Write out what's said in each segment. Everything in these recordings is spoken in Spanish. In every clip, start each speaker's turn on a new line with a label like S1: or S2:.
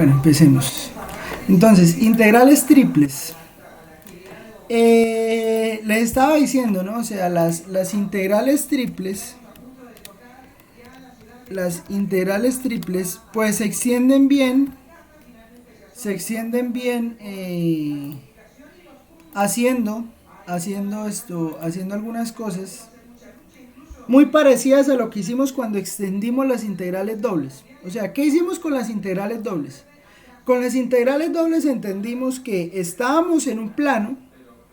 S1: Bueno, empecemos. Entonces, integrales triples. Les estaba diciendo, ¿no? O sea, las integrales triples, pues se extienden bien haciendo, haciendo algunas cosas muy parecidas a lo que hicimos cuando extendimos las integrales dobles. O sea, ¿qué hicimos con las integrales dobles? Con las integrales dobles entendimos que estábamos en un plano,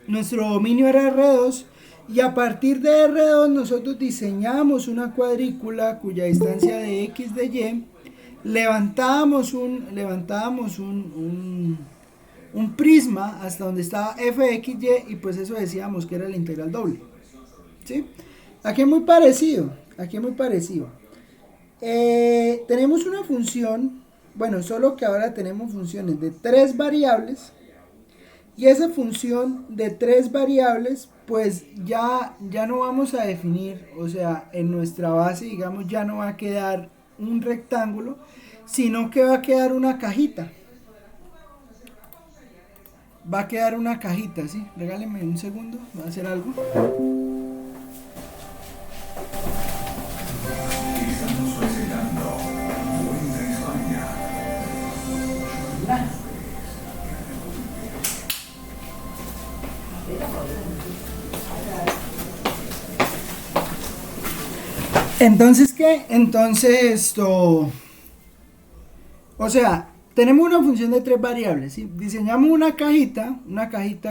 S1: nuestro dominio era R2 y a partir de R2 nosotros diseñamos una cuadrícula cuya distancia de X de Y, levantábamos un prisma hasta donde estaba Fxy y pues eso decíamos que era la integral doble. ¿Sí? Aquí es muy parecido, tenemos una función, bueno, solo que ahora tenemos funciones de tres variables y esa función de tres variables pues ya no vamos a definir, o sea, en nuestra base digamos ya no va a quedar un rectángulo, sino que va a quedar una cajita. Va a quedar una cajita, ¿sí? Regálenme un segundo, voy a hacer algo. Entonces, ¿qué? Entonces, o sea, tenemos una función de tres variables, ¿sí? Diseñamos una cajita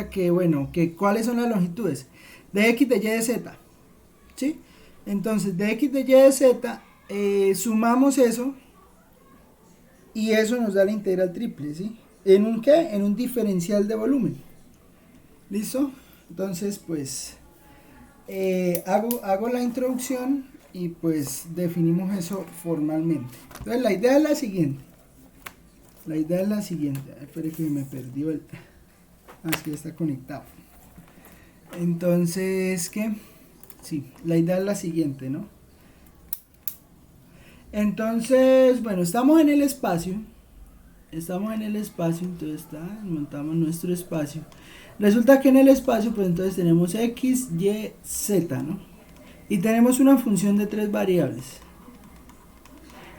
S1: que, bueno, que ¿cuáles son las longitudes? De x, de y, de z, ¿sí? Entonces, de x, de y, de z, sumamos eso y eso nos da la integral triple, ¿sí? ¿En un qué? En un diferencial de volumen. ¿Listo? Entonces, pues, hago la introducción y pues definimos eso formalmente. Entonces, la idea es la siguiente. Espere que me perdió el... Ah, es que está conectado. Entonces, ¿qué? Sí, la idea es la siguiente, ¿no? Entonces, bueno, estamos en el espacio, entonces montamos nuestro espacio. Resulta que en el espacio, pues entonces tenemos x, y, z, ¿no? Y tenemos una función de tres variables.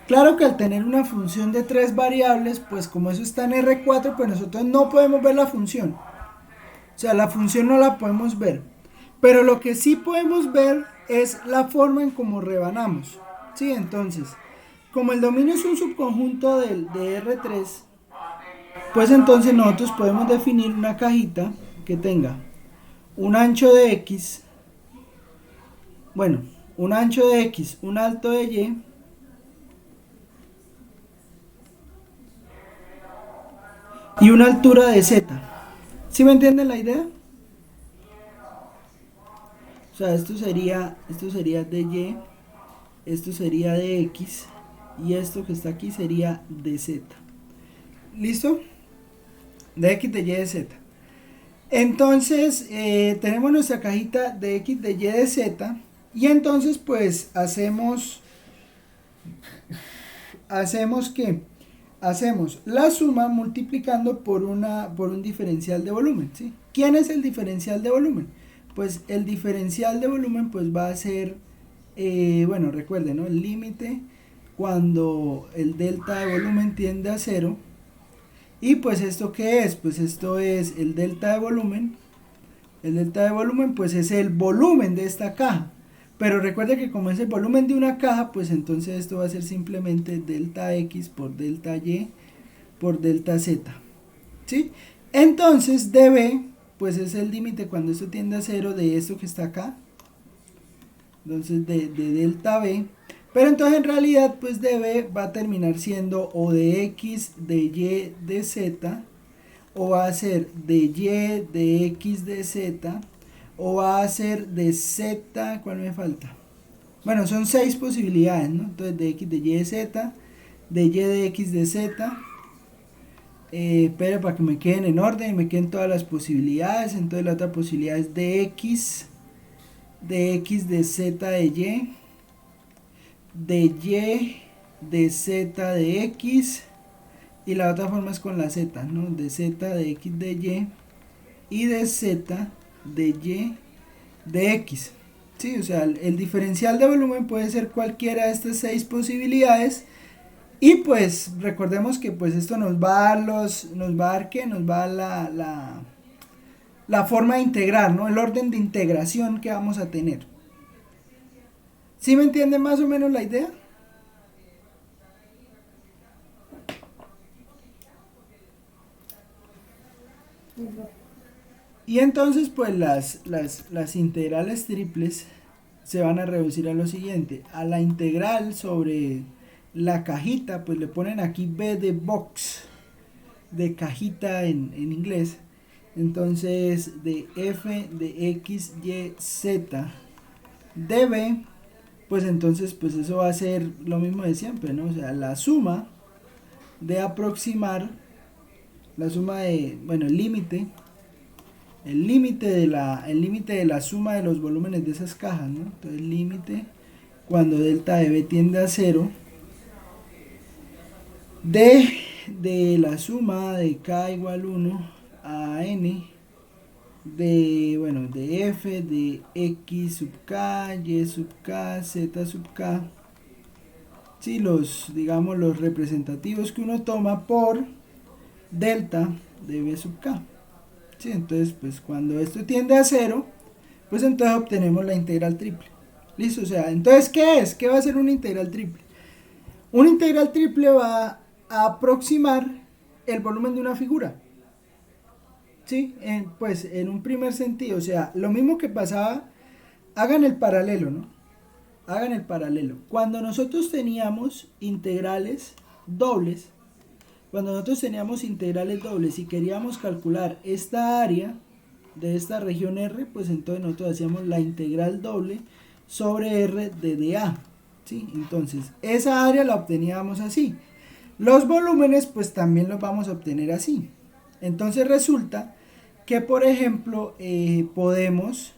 S1: Claro que al tener una función de tres variables, pues como eso está en R4, pues nosotros no podemos ver la función. O sea, la función no la podemos ver. Pero lo que sí podemos ver es la forma en cómo rebanamos. ¿Sí? Entonces, como el dominio es un subconjunto de R3, pues entonces nosotros podemos definir una cajita que tenga un ancho de X, bueno, un ancho de X, un alto de Y, y una altura de Z. ¿Sí me entienden la idea? O sea, esto sería de Y, esto sería de X, y esto que está aquí sería de Z. ¿Listo? De X, de Y, de Z. Entonces, tenemos nuestra cajita de X, de Y, de Z, y entonces pues hacemos ¿qué? Hacemos la suma multiplicando por un diferencial de volumen, ¿sí? ¿Quién es el diferencial de volumen? Pues el diferencial de volumen pues va a ser, bueno, recuerden, ¿no? El límite cuando el delta de volumen tiende a cero. Y pues esto ¿qué es? Pues esto es el delta de volumen. El delta de volumen pues es el volumen de esta caja. Pero recuerde que como es el volumen de una caja, pues entonces esto va a ser simplemente delta X por delta Y por delta Z. ¿Sí? Entonces dB pues es el límite cuando esto tiende a cero de esto que está acá. Entonces de delta B. Pero entonces en realidad pues dB va a terminar siendo o de X, de Y, de Z, o va a ser de Y, de X, de Z, o va a ser de Z, ¿cuál me falta? Bueno, son 6 posibilidades, ¿no? Entonces de X, de Y, de Z, de Y, de X, de Z, pero para que me queden en orden y me queden todas las posibilidades. Entonces la otra posibilidad es de X, de Z, de Y, de Z, de X, y la otra forma es con la z, ¿no? De z de x de y de z de y de x. Sí, o sea, el diferencial de volumen puede ser cualquiera de estas 6 posibilidades. Y pues recordemos que pues esto nos va a dar ¿qué? Nos va a dar la forma de integrar, ¿no? El orden de integración que vamos a tener. ¿Sí me entienden más o menos la idea? Y entonces pues las integrales triples se van a reducir a lo siguiente. A la integral sobre la cajita, pues le ponen aquí B de box, de cajita en inglés. Entonces de f de x, y, z de b, pues entonces pues eso va a ser lo mismo de siempre, ¿no? O sea, la suma de aproximar, la suma de, bueno, el límite de la suma de los volúmenes de esas cajas, ¿no? Entonces límite cuando delta de b tiende a 0 de la suma de k igual 1 a n de f de x sub k, y sub k, z sub k, sí, digamos los representativos que uno toma por delta de b sub k. Sí, entonces pues cuando esto tiende a 0, pues entonces obtenemos la integral triple. Listo, o sea, entonces ¿qué es? ¿Qué va a ser una integral triple? Una integral triple va a aproximar el volumen de una figura. Sí, pues en un primer sentido, o sea, lo mismo que pasaba, hagan el paralelo, ¿no? Hagan el paralelo. Cuando nosotros teníamos integrales dobles, y queríamos calcular esta área de esta región R, pues entonces nosotros hacíamos la integral doble sobre R de dA. ¿Sí? Entonces, esa área la obteníamos así. Los volúmenes, pues también los vamos a obtener así. Entonces resulta que, por ejemplo, podemos,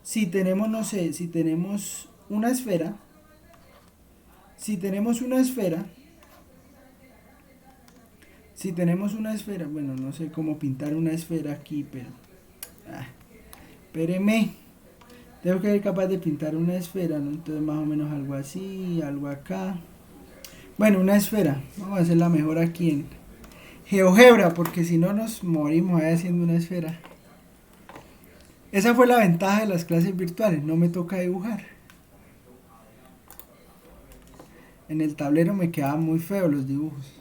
S1: si tenemos, no sé, si tenemos una esfera, bueno, no sé cómo pintar una esfera aquí, pero, espéreme, tengo que ser capaz de pintar una esfera, ¿no? Entonces más o menos algo así, algo acá. Bueno, una esfera, vamos a hacerla mejor aquí en GeoGebra, porque si no nos morimos ahí haciendo una esfera. Esa fue la ventaja de las clases virtuales, no me toca dibujar. En el tablero me quedaban muy feos los dibujos.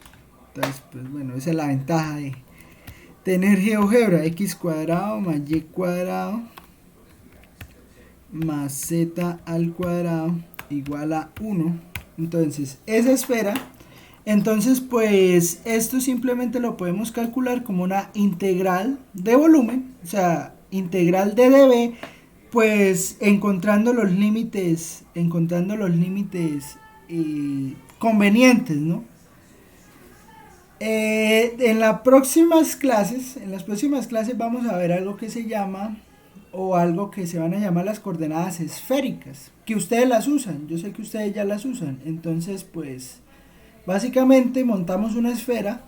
S1: Entonces, pues bueno, esa es la ventaja de tener GeoGebra. X cuadrado más Y cuadrado más Z al cuadrado igual a 1. Entonces, esa esfera, entonces pues esto simplemente lo podemos calcular como una integral de volumen, o sea, integral de dB, pues encontrando los límites convenientes, ¿no? En las próximas clases vamos a ver algo que se llama, o algo que se van a llamar las coordenadas esféricas, que ustedes las usan, yo sé que ustedes ya las usan. Entonces pues básicamente montamos una esfera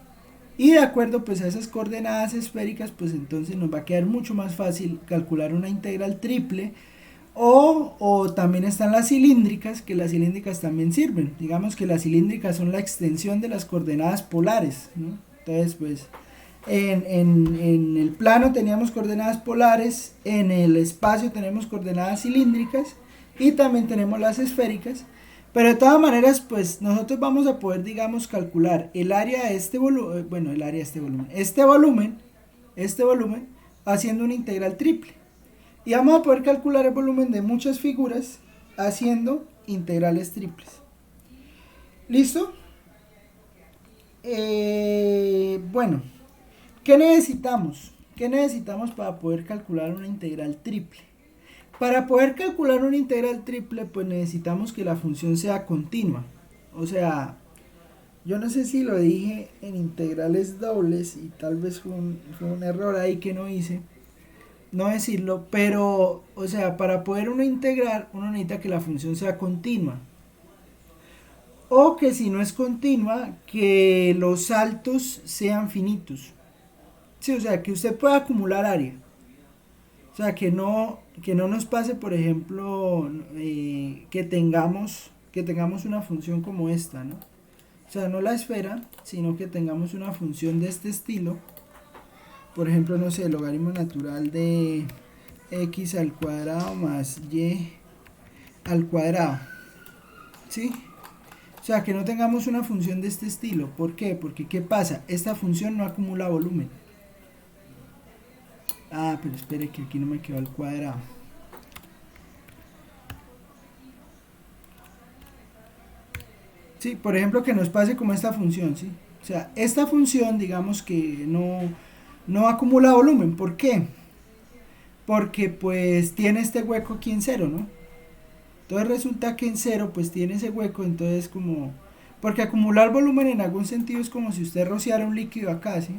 S1: y de acuerdo pues a esas coordenadas esféricas, pues entonces nos va a quedar mucho más fácil calcular una integral triple. O también están las cilíndricas, que las cilíndricas también sirven. Digamos que las cilíndricas son la extensión de las coordenadas polares, ¿no? Entonces, pues, en el plano teníamos coordenadas polares, en el espacio tenemos coordenadas cilíndricas y también tenemos las esféricas. Pero de todas maneras, pues, nosotros vamos a poder, digamos, calcular el área de este volumen, este volumen, haciendo una integral triple. Y vamos a poder calcular el volumen de muchas figuras haciendo integrales triples. ¿Listo? Bueno, ¿qué necesitamos? ¿Qué necesitamos para poder calcular una integral triple? Para poder calcular una integral triple, pues necesitamos que la función sea continua. O sea, yo no sé si lo dije en integrales dobles y tal vez fue un error ahí que no hice. No decirlo, pero, o sea, para poder uno integrar, uno necesita que la función sea continua. o que si no es continua, que los saltos sean finitos. Sí, o sea, que usted pueda acumular área. O sea, que no nos pase, por ejemplo, que tengamos una función como esta, ¿no? O sea, no la esfera, sino que tengamos una función de este estilo. Por ejemplo, no sé, el logaritmo natural de x al cuadrado más y al cuadrado. ¿Sí? O sea, que no tengamos una función de este estilo. ¿Por qué? Porque ¿qué pasa? Esta función no acumula volumen. Ah, pero espere que aquí no me quedó al cuadrado. Sí, por ejemplo, que nos pase como esta función, ¿sí? O sea, esta función, digamos que no acumula volumen. ¿Por qué? Porque pues tiene este hueco aquí en cero, ¿no? Entonces resulta que en cero pues tiene ese hueco, entonces como... Porque acumular volumen en algún sentido es como si usted rociara un líquido acá, ¿sí?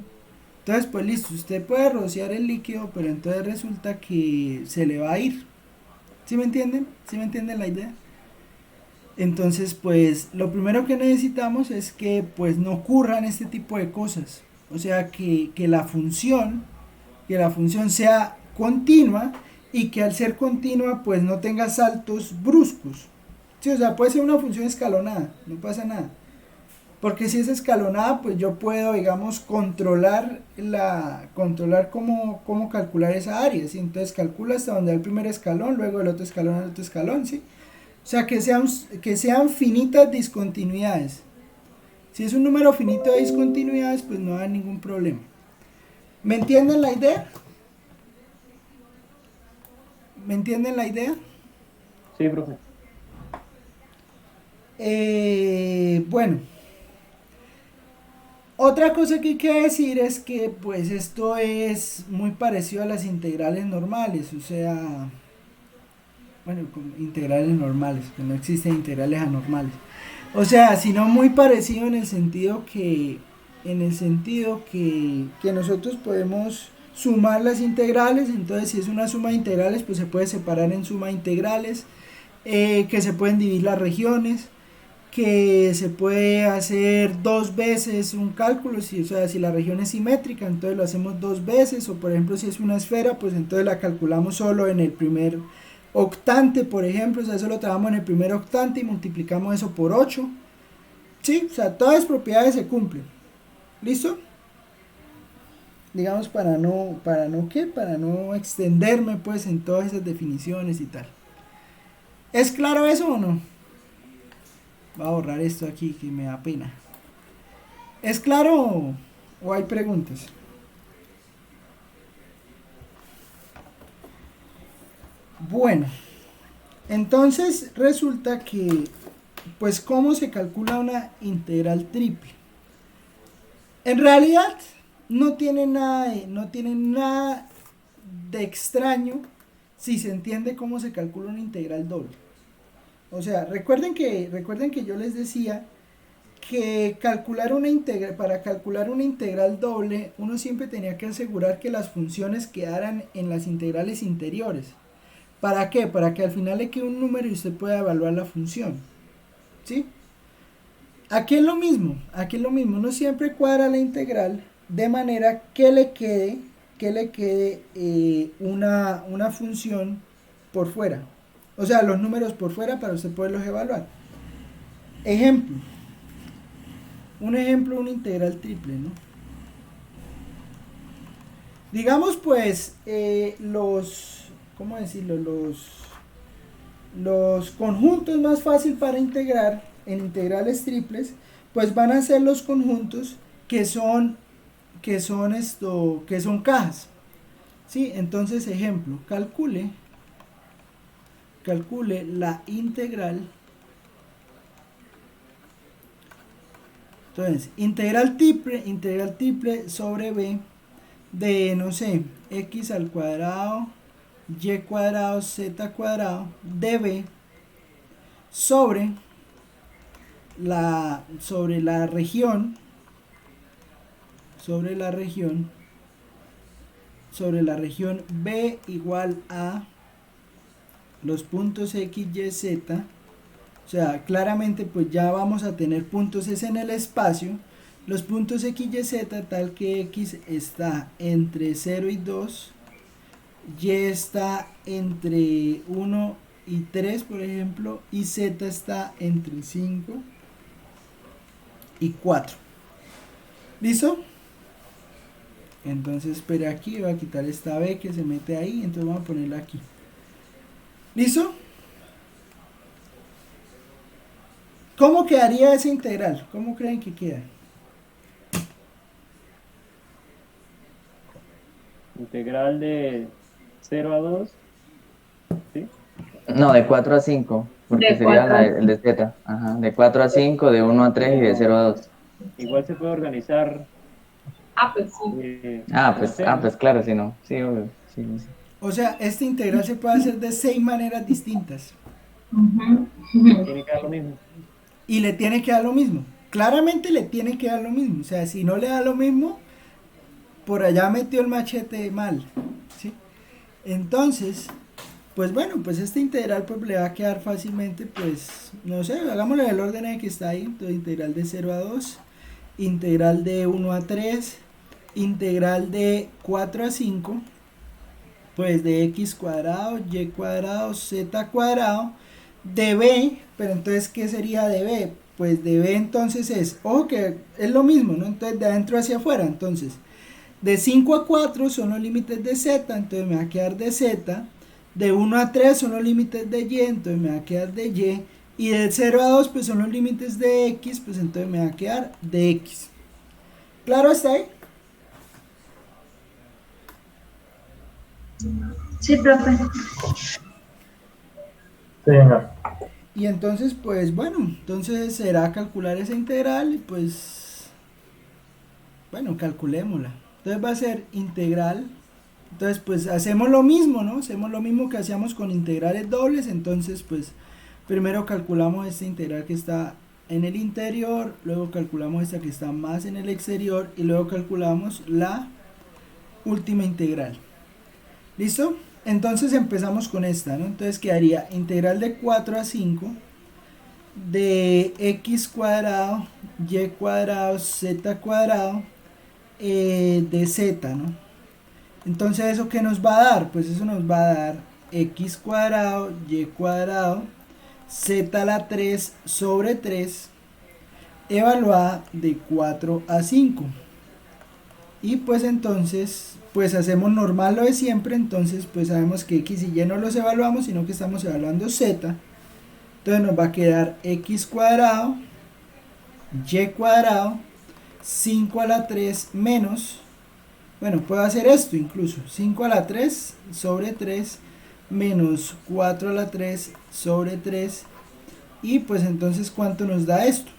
S1: Entonces pues listo, usted puede rociar el líquido, pero entonces resulta que se le va a ir. ¿Sí me entienden? ¿Sí me entienden la idea? Entonces pues lo primero que necesitamos es que pues no ocurran este tipo de cosas. O sea que la función sea continua y que al ser continua pues no tenga saltos bruscos. Sí, o sea, puede ser una función escalonada, no pasa nada. Porque si es escalonada, pues yo puedo, digamos, controlar cómo calcular esa área, ¿sí? Entonces calcula hasta donde el primer escalón, luego el otro escalón, el otro escalón, ¿sí? O sea, que sean finitas discontinuidades. Si es un número finito de discontinuidades, pues no hay ningún problema. ¿Me entienden la idea? ¿Me entienden la idea?
S2: Sí, profe.
S1: Bueno, otra cosa que hay que decir es que pues esto es muy parecido a las integrales normales, o sea, bueno, integrales normales, que no existen integrales anormales. O sea, sino muy parecido en el sentido que nosotros podemos sumar las integrales, entonces si es una suma de integrales, pues se puede separar en suma de integrales, que se pueden dividir las regiones, que se puede hacer dos veces un cálculo, si, o sea, si la región es simétrica, entonces lo hacemos dos veces, o por ejemplo si es una esfera, pues entonces la calculamos solo en el primer octante, por ejemplo, o sea, eso lo trabajamos en el primer octante y multiplicamos eso por 8. Sí, o sea, todas las propiedades se cumplen. ¿Listo? Digamos para no extenderme pues en todas esas definiciones y tal. ¿Es claro eso o no? Voy a borrar esto aquí que me da pena. ¿Es claro o hay preguntas? Bueno, entonces resulta que, pues, ¿cómo se calcula una integral triple? En realidad no tiene nada de extraño si se entiende cómo se calcula una integral doble. O sea, recuerden que yo les decía que para calcular una integral doble, uno siempre tenía que asegurar que las funciones quedaran en las integrales interiores. ¿Para qué? Para que al final le quede un número y usted pueda evaluar la función. ¿Sí? Aquí es lo mismo, uno siempre cuadra la integral de manera que le quede una función por fuera. O sea, los números por fuera para usted poderlos evaluar. Ejemplo, una integral triple, ¿no? Digamos pues ¿cómo decirlo? Los conjuntos más fácil para integrar en integrales triples, pues van a ser los conjuntos que son cajas. ¿Sí? Entonces, ejemplo, calcule la integral. Entonces, integral triple sobre b de, no sé, x al cuadrado, y cuadrado, z cuadrado, db sobre sobre la región, sobre la región, sobre la región b igual a los puntos x, y, z O sea, claramente pues ya vamos a tener puntos es en el espacio, los puntos x, y, z, tal que x está entre 0 y 2, y está entre 1 y 3, por ejemplo, y z está entre 5 y 4. ¿Listo? Entonces espere aquí, voy a quitar esta b que se mete ahí, entonces vamos a ponerla aquí. ¿Listo? ¿Cómo quedaría esa integral? ¿Cómo creen que queda?
S2: Integral de 0 a 2, ¿sí?
S3: No, de 4 a 5, porque
S4: De
S3: sería
S4: 4 a
S3: el de Z. Ajá, de 4 a 5, de 1 a 3 y de 0 a 2.
S2: Igual se puede organizar
S4: pues sí.
S2: por C, ¿no?
S3: Pues claro, si no. Sí, obvio. Sí, sí, sí.
S1: O sea, esta integral se puede hacer de 6 maneras distintas.
S4: Ujú.
S2: Tiene que dar lo mismo.
S1: Y le tiene que dar lo mismo. Claramente le tiene que dar lo mismo. O sea, si no le da lo mismo, por allá metió el machete mal. ¿Sí? Entonces, pues bueno, pues esta integral pues le va a quedar fácilmente, pues, no sé, hagámosle el orden en que está ahí. Entonces, integral de 0 a 2, integral de 1 a 3, integral de 4 a 5, pues de x cuadrado, y cuadrado, z cuadrado, de b, pero entonces, ¿qué sería de b? Pues de b entonces es, ojo que es lo mismo, ¿no? Entonces de adentro hacia afuera, entonces, de 5 a 4 son los límites de z, entonces me va a quedar de z, de 1 a 3 son los límites de y, entonces me va a quedar de y de 0 a 2 pues son los límites de x, pues entonces me va a quedar de x. ¿Claro hasta ahí?
S4: Sí, profe.
S5: Señor.
S1: Y entonces, pues bueno, entonces será calcular esa integral y pues, bueno, calculémosla. Entonces va a ser integral. Entonces, pues hacemos lo mismo, ¿no? Hacemos lo mismo que hacíamos con integrales dobles. Entonces, pues primero calculamos esta integral que está en el interior, luego calculamos esta que está más en el exterior y luego calculamos la última integral. ¿Listo? Entonces empezamos con esta, ¿no? Entonces quedaría integral de 4 a 5 de x cuadrado, y cuadrado, z cuadrado, de z, ¿no? Entonces, ¿eso qué nos va a dar? Pues eso nos va a dar x cuadrado, y cuadrado, z a la 3 sobre 3, evaluada de 4 a 5. Y pues entonces, pues hacemos normal lo de siempre, entonces pues sabemos que x y y no los evaluamos, sino que estamos evaluando z. Entonces nos va a quedar x cuadrado, y cuadrado, 5 a la 3 menos, bueno, puedo hacer esto incluso, 5 a la 3 sobre 3 menos 4 a la 3 sobre 3. Y pues entonces, ¿cuánto nos da esto?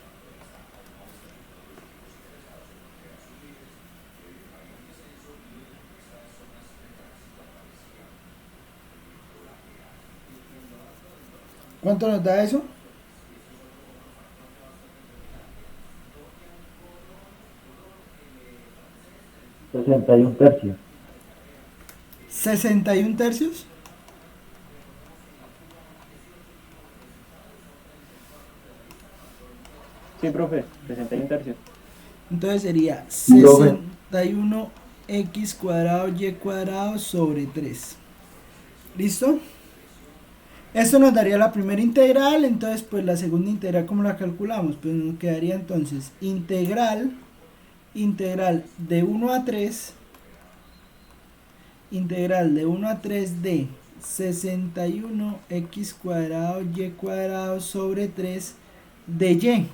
S1: ¿Cuánto nos da eso?
S5: $0.61.
S1: 61 tercios.
S2: Sí, profe, 61 tercios.
S1: Entonces sería
S5: Profe.
S1: 61x cuadrado, y cuadrado sobre 3. ¿Listo? Esto nos daría la primera integral. Entonces pues la segunda integral, ¿cómo la calculamos? Pues nos quedaría entonces integral de 1 a 3, integral de 1 a 3 de 61x cuadrado, y cuadrado sobre 3 de y.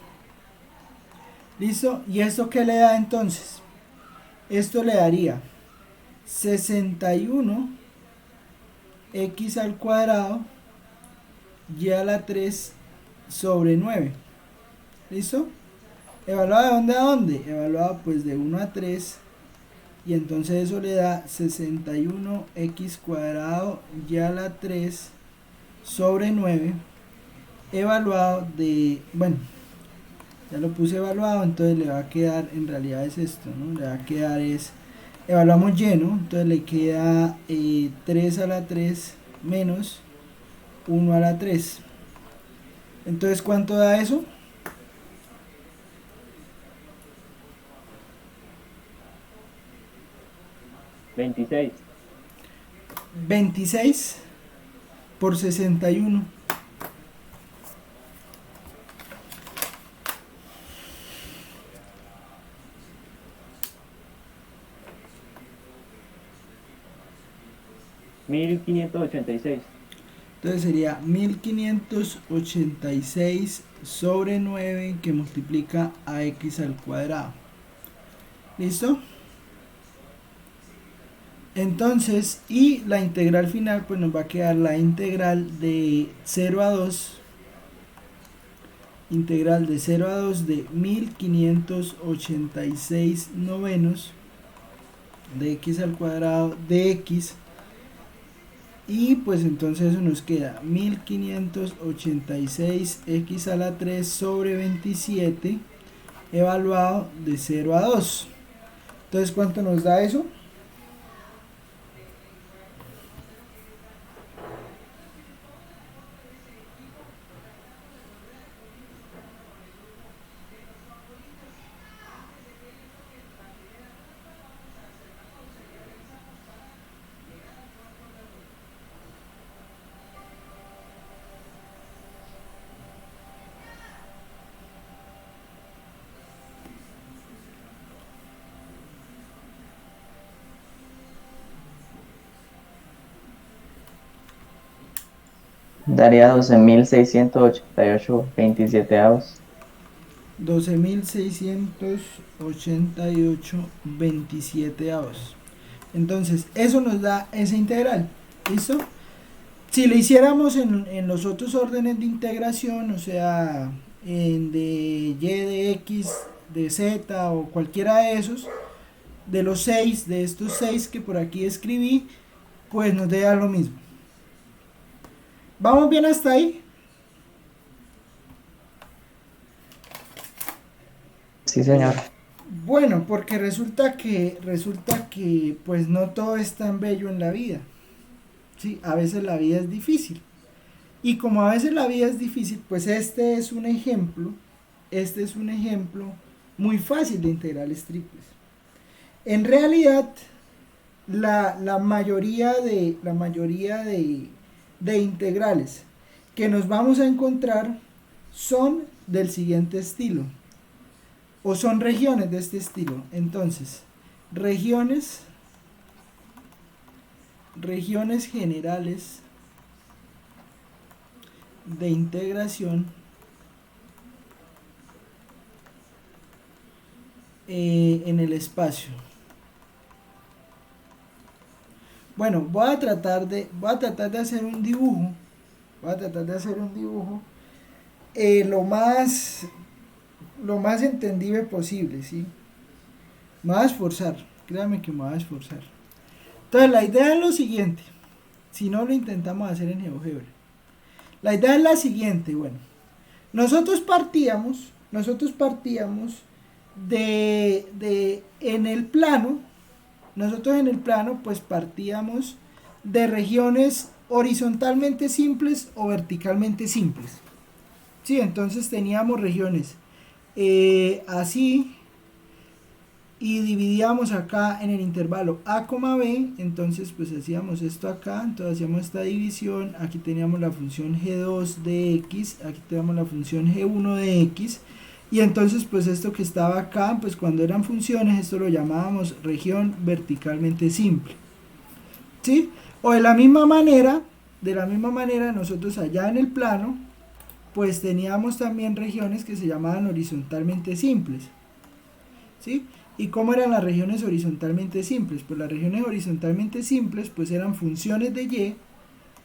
S1: ¿Listo? ¿Y esto qué le da entonces? Esto le daría 61 x al cuadrado, y a la 3 sobre 9. ¿Listo? ¿Evaluado de dónde a dónde? Evaluado pues de 1 a 3. Y entonces eso le da 61x cuadrado, y a la 3 sobre 9. Evaluado de, bueno, ya lo puse evaluado, entonces le va a quedar, en realidad es esto, ¿no? Le va a quedar es, evaluamos lleno, entonces le queda 3 a la 3 menos 1 a la 3. Entonces, ¿cuánto da eso?
S2: ¿26?
S1: 26 por 61.
S2: $1,586.
S1: Entonces sería 1586 sobre 9 que multiplica a x al cuadrado. ¿Listo? Entonces, y la integral final, pues nos va a quedar la integral de 0 a 2. Integral de 0 a 2 de 1586 novenos de x al cuadrado de x. Y pues entonces eso nos queda 1586 x a la 3 sobre 27 evaluado de 0 a 2. Entonces, ¿cuánto nos da eso?
S3: Daría 12.688 27avos.
S1: 12.688 27avos. Entonces, eso nos da esa integral. ¿Listo? Si lo hiciéramos en los otros órdenes de integración, o sea, en de y de x, de z o cualquiera de esos, de los 6, de estos 6 que por aquí escribí, pues nos da lo mismo. ¿Vamos bien hasta ahí?
S3: Sí, señor.
S1: Bueno, porque resulta que pues no todo es tan bello en la vida. Sí, a veces la vida es difícil. Y como a veces la vida es difícil, pues este es un ejemplo muy fácil de integrales triples. En realidad, la mayoría de integrales que nos vamos a encontrar son del siguiente estilo, o son regiones de este estilo. Entonces, regiones generales de integración en el espacio. Bueno, voy a tratar de hacer un dibujo. Lo más entendible posible, ¿sí? Me voy a esforzar, créame que me voy a esforzar. Entonces, la idea es lo siguiente. Si no, lo intentamos hacer en GeoGebra. La idea es la siguiente, bueno. Nosotros partíamos en el plano. Nosotros en el plano pues partíamos de regiones horizontalmente simples o verticalmente simples. Sí, entonces teníamos regiones así, y dividíamos acá en el intervalo A, B, entonces pues hacíamos esto acá, entonces hacíamos esta división, aquí teníamos la función G2 de X, aquí teníamos la función G1 de X, y entonces pues esto que estaba acá, pues cuando eran funciones, esto lo llamábamos región verticalmente simple, ¿sí? O de la misma manera, nosotros allá en el plano, pues teníamos también regiones que se llamaban horizontalmente simples, ¿sí? ¿Y cómo eran las regiones horizontalmente simples? Pues las regiones horizontalmente simples pues eran funciones de y.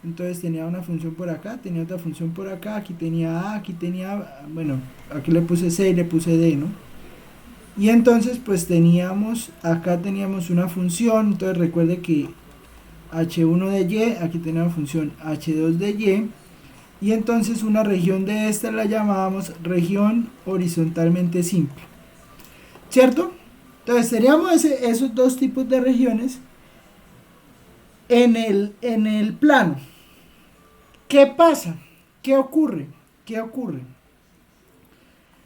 S1: Entonces tenía una función por acá, tenía otra función por acá, aquí tenía a, aquí tenía, bueno, aquí le puse c y le puse d, ¿no? Y entonces pues acá teníamos una función, entonces recuerde que h1 de y, aquí teníamos función h2 de y, y entonces una región de esta la llamábamos región horizontalmente simple, ¿cierto? Entonces teníamos esos dos tipos de regiones en el plano. ¿Qué pasa? ¿Qué ocurre? ¿qué ocurre?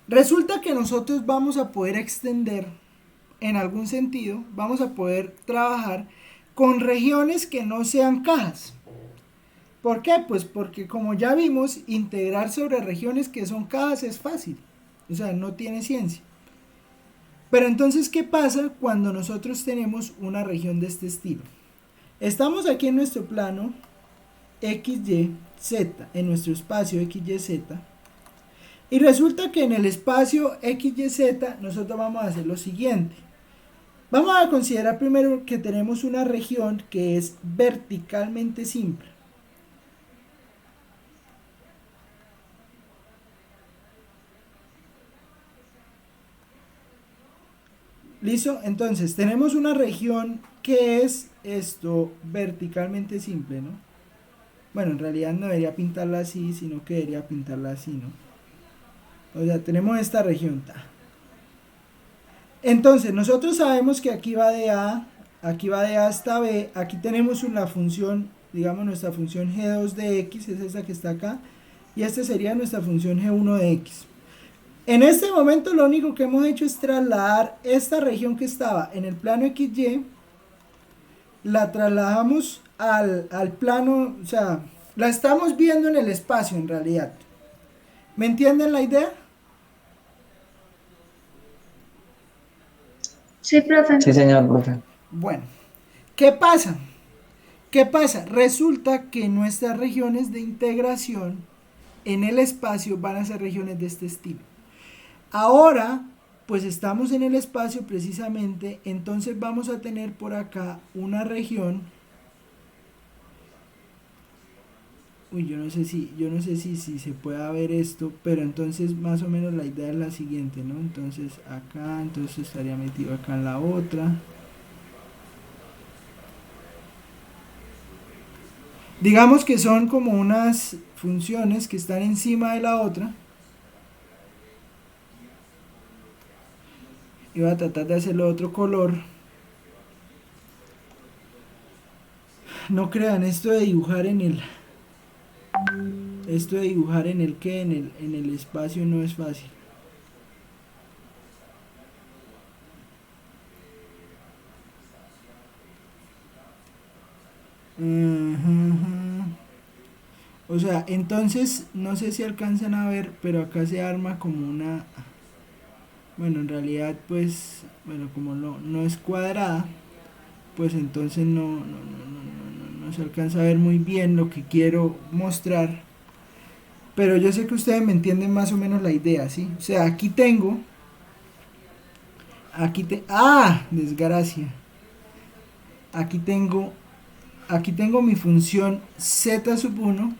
S1: Resulta que nosotros vamos a poder extender, en algún sentido, vamos a poder trabajar con regiones que no sean cajas. ¿Por qué? Pues porque como ya vimos, integrar sobre regiones que son cajas es fácil. O sea, no tiene ciencia. Pero entonces, ¿qué pasa cuando nosotros tenemos una región de este estilo? Estamos aquí en nuestro plano XY, Z, en nuestro espacio XYZ. Y resulta que en el espacio XYZ nosotros vamos a hacer lo siguiente. Vamos a considerar primero que tenemos una región que es verticalmente simple. ¿Listo? Entonces, tenemos una región que es esto verticalmente simple, ¿no? Bueno, en realidad no debería pintarla así, sino que debería pintarla así, ¿no? O sea, tenemos esta región. Entonces, nosotros sabemos que aquí va de A hasta B. Aquí tenemos una función, digamos, nuestra función G2 de X, es esa que está acá. Y esta sería nuestra función G1 de X. En este momento lo único que hemos hecho es trasladar esta región que estaba en el plano XY, la trasladamos al plano, o sea, la estamos viendo en el espacio en realidad. ¿Me entienden la idea?
S4: Sí, profe.
S3: Sí, señor, profe.
S1: Bueno, ¿qué pasa? ¿Qué pasa? Resulta que nuestras regiones de integración en el espacio van a ser regiones de este estilo. Ahora, pues estamos en el espacio precisamente, entonces vamos a tener por acá una región. Uy, yo no sé si se pueda ver esto, pero entonces más o menos la idea es la siguiente, ¿no? Entonces acá, entonces estaría metido acá en la otra. Digamos que son como unas funciones que están encima de la otra. Y voy a tratar de hacerlo de otro color. No crean, esto de dibujar en el espacio no es fácil. O sea, entonces no sé si alcanzan a ver, pero acá se arma como una, bueno, en realidad pues, bueno, como no es cuadrada, pues entonces no se alcanza a ver muy bien lo que quiero mostrar, pero yo sé que ustedes me entienden más o menos la idea, ¿sí? O sea, aquí tengo, desgracia, aquí tengo mi función z sub 1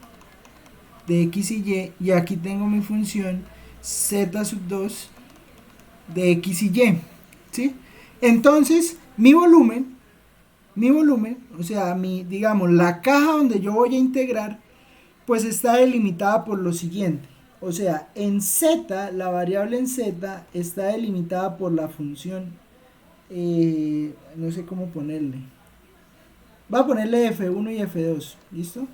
S1: de x y y aquí tengo mi función z sub 2 de x y y, ¿sí? Entonces, mi volumen, o sea, digamos, la caja donde yo voy a integrar, pues está delimitada por lo siguiente. O sea, en z, la variable en z está delimitada por la función, no sé cómo ponerle. Va a ponerle F1 y F2, ¿listo?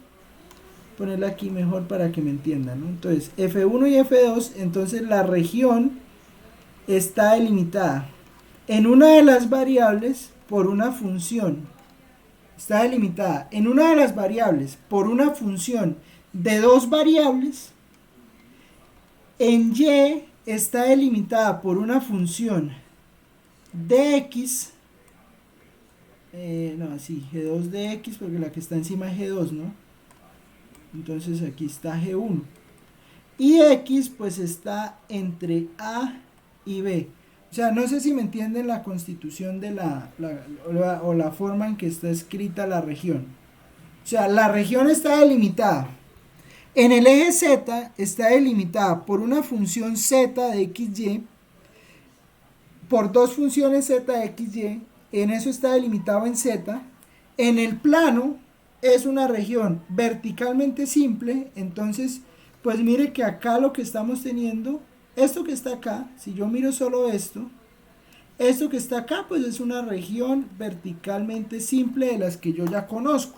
S1: Ponerla aquí mejor para que me entiendan, ¿no? Entonces, F1 y F2, entonces la región está delimitada en una de las variables por una función. Está delimitada en una de las variables por una función de dos variables. En Y está delimitada por una función de X. G2 de X, porque la que está encima es G2, ¿no? Entonces aquí está G1. Y X pues está entre A y B. O sea, no sé si me entienden la constitución de o la forma en que está escrita la región. O sea, la región está delimitada. En el eje Z está delimitada por una función Z de XY, por dos funciones Z de XY. En eso está delimitado en Z. En el plano es una región verticalmente simple. Entonces, pues mire que acá lo que estamos teniendo, esto que está acá, si yo miro solo esto que está acá, pues es una región verticalmente simple de las que yo ya conozco,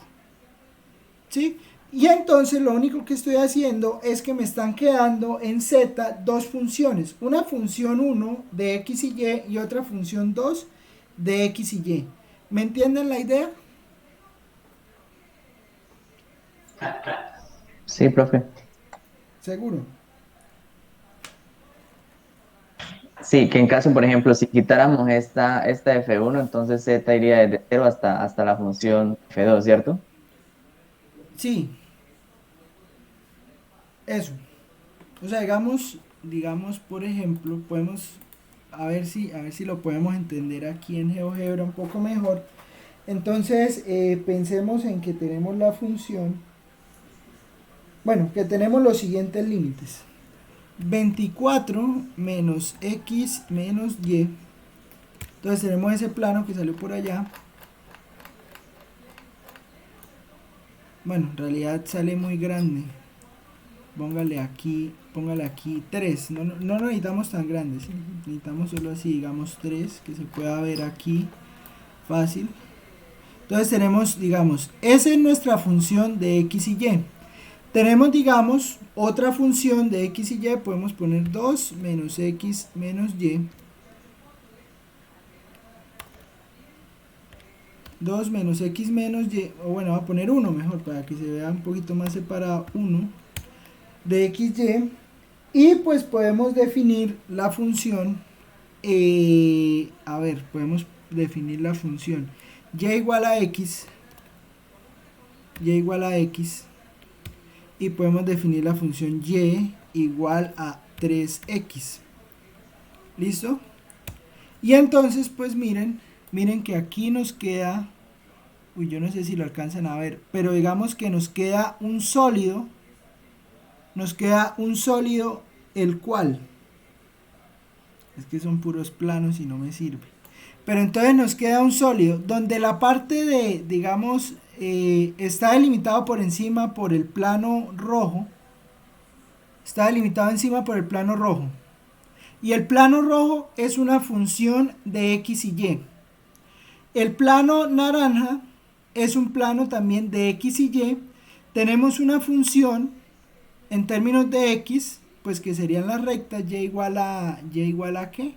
S1: ¿sí? Y entonces lo único que estoy haciendo es que me están quedando en Z dos funciones. Una función 1 de X y Y otra función 2 de X y Y. ¿Me entienden la idea?
S3: Sí, profe.
S1: Seguro.
S3: Sí, que en caso, por ejemplo, si quitáramos esta F1, entonces Z iría desde 0 hasta la función F2, ¿cierto?
S1: Sí, eso. O sea, digamos, por ejemplo, podemos a ver si lo podemos entender aquí en GeoGebra un poco mejor. Entonces, pensemos en que tenemos la función, bueno, que tenemos los siguientes límites. 24 menos x menos y. Entonces tenemos ese plano que salió por allá. Bueno, en realidad sale muy grande. Póngale aquí 3. No lo necesitamos tan grande, ¿sí? Necesitamos solo así, digamos 3, que se pueda ver aquí fácil. Entonces tenemos, digamos, esa es nuestra función de x y y. Tenemos, digamos, otra función de x y y, podemos poner 2 menos x menos y. 2 menos x menos y, o bueno, voy a poner 1 mejor para que se vea un poquito más separado, 1 de xy. Y pues podemos definir la función, a ver, podemos definir la función y igual a x, y podemos definir la función y igual a 3x. ¿Listo? Y entonces pues miren que aquí nos queda, uy, yo no sé si lo alcanzan a ver, pero digamos que nos queda un sólido, el cual, es que son puros planos y no me sirve, pero entonces nos queda un sólido donde la parte de, digamos, está delimitado por encima por el plano rojo, y el plano rojo es una función de x y y. El plano naranja es un plano también de x y y. Tenemos una función en términos de x, pues que serían las rectas y igual a ¿qué?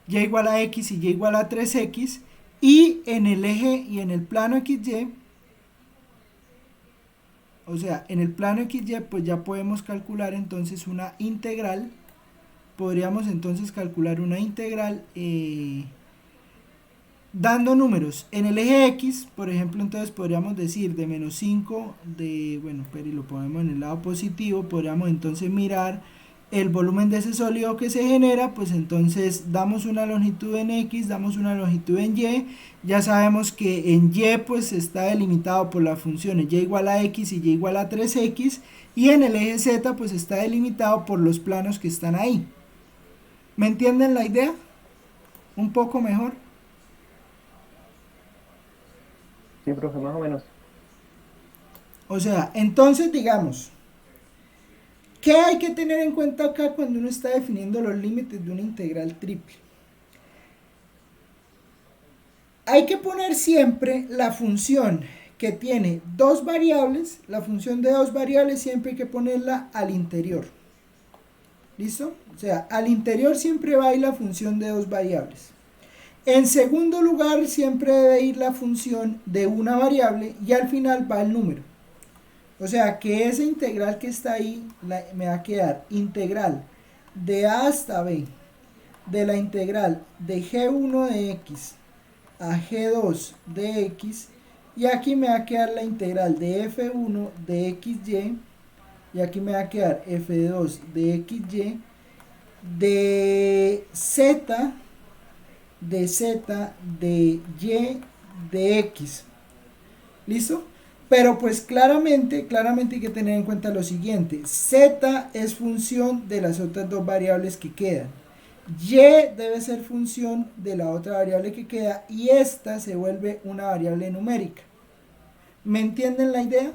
S1: Y igual a x y y igual a 3x. Y en el eje y en el plano xy, o sea, en el plano xy, pues ya podemos calcular entonces una integral. Podríamos entonces calcular una integral dando números. En el eje x, por ejemplo, entonces podríamos decir de menos 5, bueno, pero y lo ponemos en el lado positivo, podríamos entonces mirar el volumen de ese sólido que se genera, pues entonces damos una longitud en x, damos una longitud en y, ya sabemos que en y pues está delimitado por las funciones y igual a x y y igual a 3x, y en el eje z pues está delimitado por los planos que están ahí. ¿Me entienden la idea? Un poco mejor.
S2: Sí, profe, más o menos.
S1: O sea, entonces digamos, ¿qué hay que tener en cuenta acá cuando uno está definiendo los límites de una integral triple? Hay que poner siempre la función que tiene dos variables, la función de dos variables siempre hay que ponerla al interior. ¿Listo? O sea, al interior siempre va a ir la función de dos variables. En segundo lugar, siempre debe ir la función de una variable y al final va el número. O sea que esa integral que está ahí me va a quedar integral de a hasta b de la integral de g1 de x a g2 de x, y aquí me va a quedar la integral de f1 de xy, y aquí me va a quedar f2 de xy de z de y de x. ¿Listo? Pero pues claramente hay que tener en cuenta lo siguiente: z es función de las otras dos variables que quedan, y debe ser función de la otra variable que queda, y esta se vuelve una variable numérica. ¿Me entienden la idea?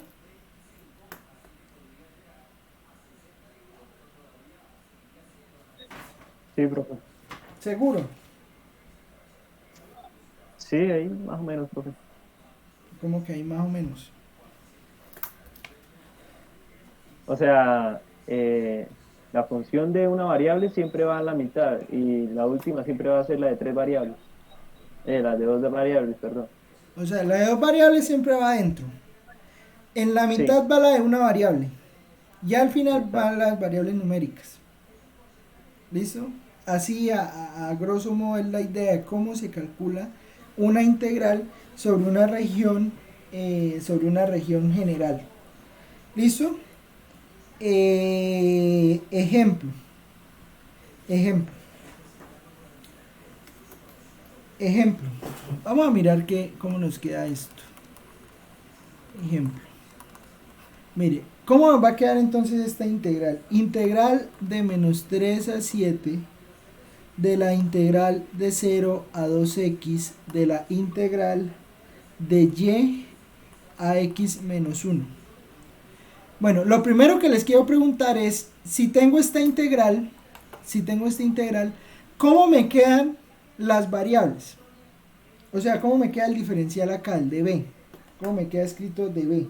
S2: Sí, profe.
S1: ¿Seguro?
S2: Sí, ahí más o menos, profe.
S1: Como que ahí más o menos.
S2: O sea, la función de una variable siempre va a la mitad y la última siempre va a ser la de tres variables. La de dos variables, perdón.
S1: O sea, la de dos variables siempre va adentro. En la
S2: Sí,
S1: mitad va la de una variable. Ya al final van
S2: exacto.
S1: las variables numéricas. ¿Listo? Así a grosso modo es la idea de cómo se calcula una integral sobre una región general. ¿Listo? Ejemplo, ejemplo, ejemplo. Vamos a mirar cómo nos queda esto. Ejemplo. Mire, ¿cómo nos va a quedar entonces esta integral? Integral de -3 a 7 de la integral de 0 a 2x de la integral de y a x-1. Bueno, lo primero que les quiero preguntar es, si tengo esta integral, ¿cómo me quedan las variables? O sea, ¿cómo me queda el diferencial acá, el de b? ¿Cómo me queda escrito de b?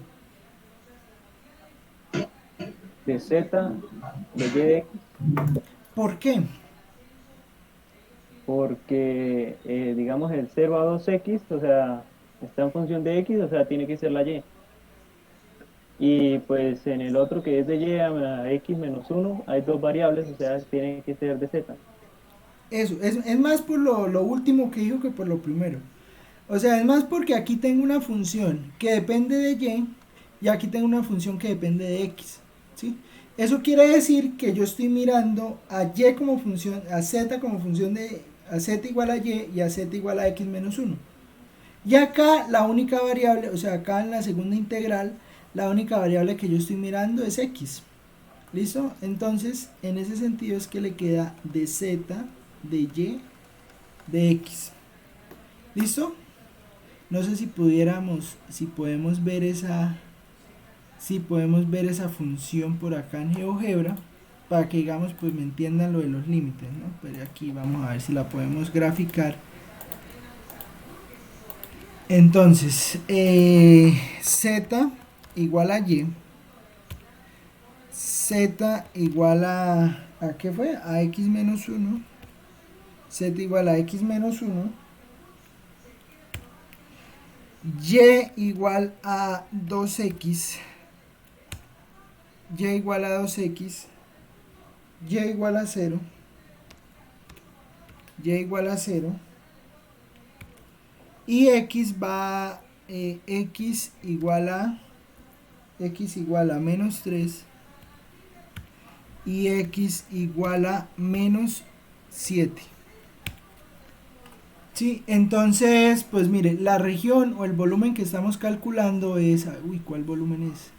S2: De Z, de Y de X,
S1: ¿Por qué?
S2: porque digamos el 0 a 2X, o sea, está en función de X, o sea, tiene que ser la Y. Y pues en el otro que es de Y a X menos uno hay dos variables, o sea, tiene que ser de Z.
S1: Eso, es más por lo último que dijo que por lo primero. O sea, es más porque aquí tengo una función que depende de y aquí tengo una función que depende de x, ¿sí? Eso quiere decir que yo estoy mirando a y como función, a z como función de a z igual a y a z igual a x-1. Y acá la única variable, o sea, acá en la segunda integral, la única variable que yo estoy mirando es x. ¿Listo? Entonces, en ese sentido es que le queda de z, de y, de x. ¿Listo? No sé si podemos ver esa función por acá en GeoGebra para que digamos pues me entiendan lo de los límites, ¿no? Pero aquí vamos a ver si la podemos graficar. Entonces, z igual a y, z igual ¿a qué fue? A x-1, z igual a x-1, y igual a 2x, y igual a 2x, y igual a 0, y igual a 0, y x igual a -3 y x igual a -7. Sí, entonces, pues mire, la región o el volumen que estamos calculando es, uy, ¿cuál volumen es?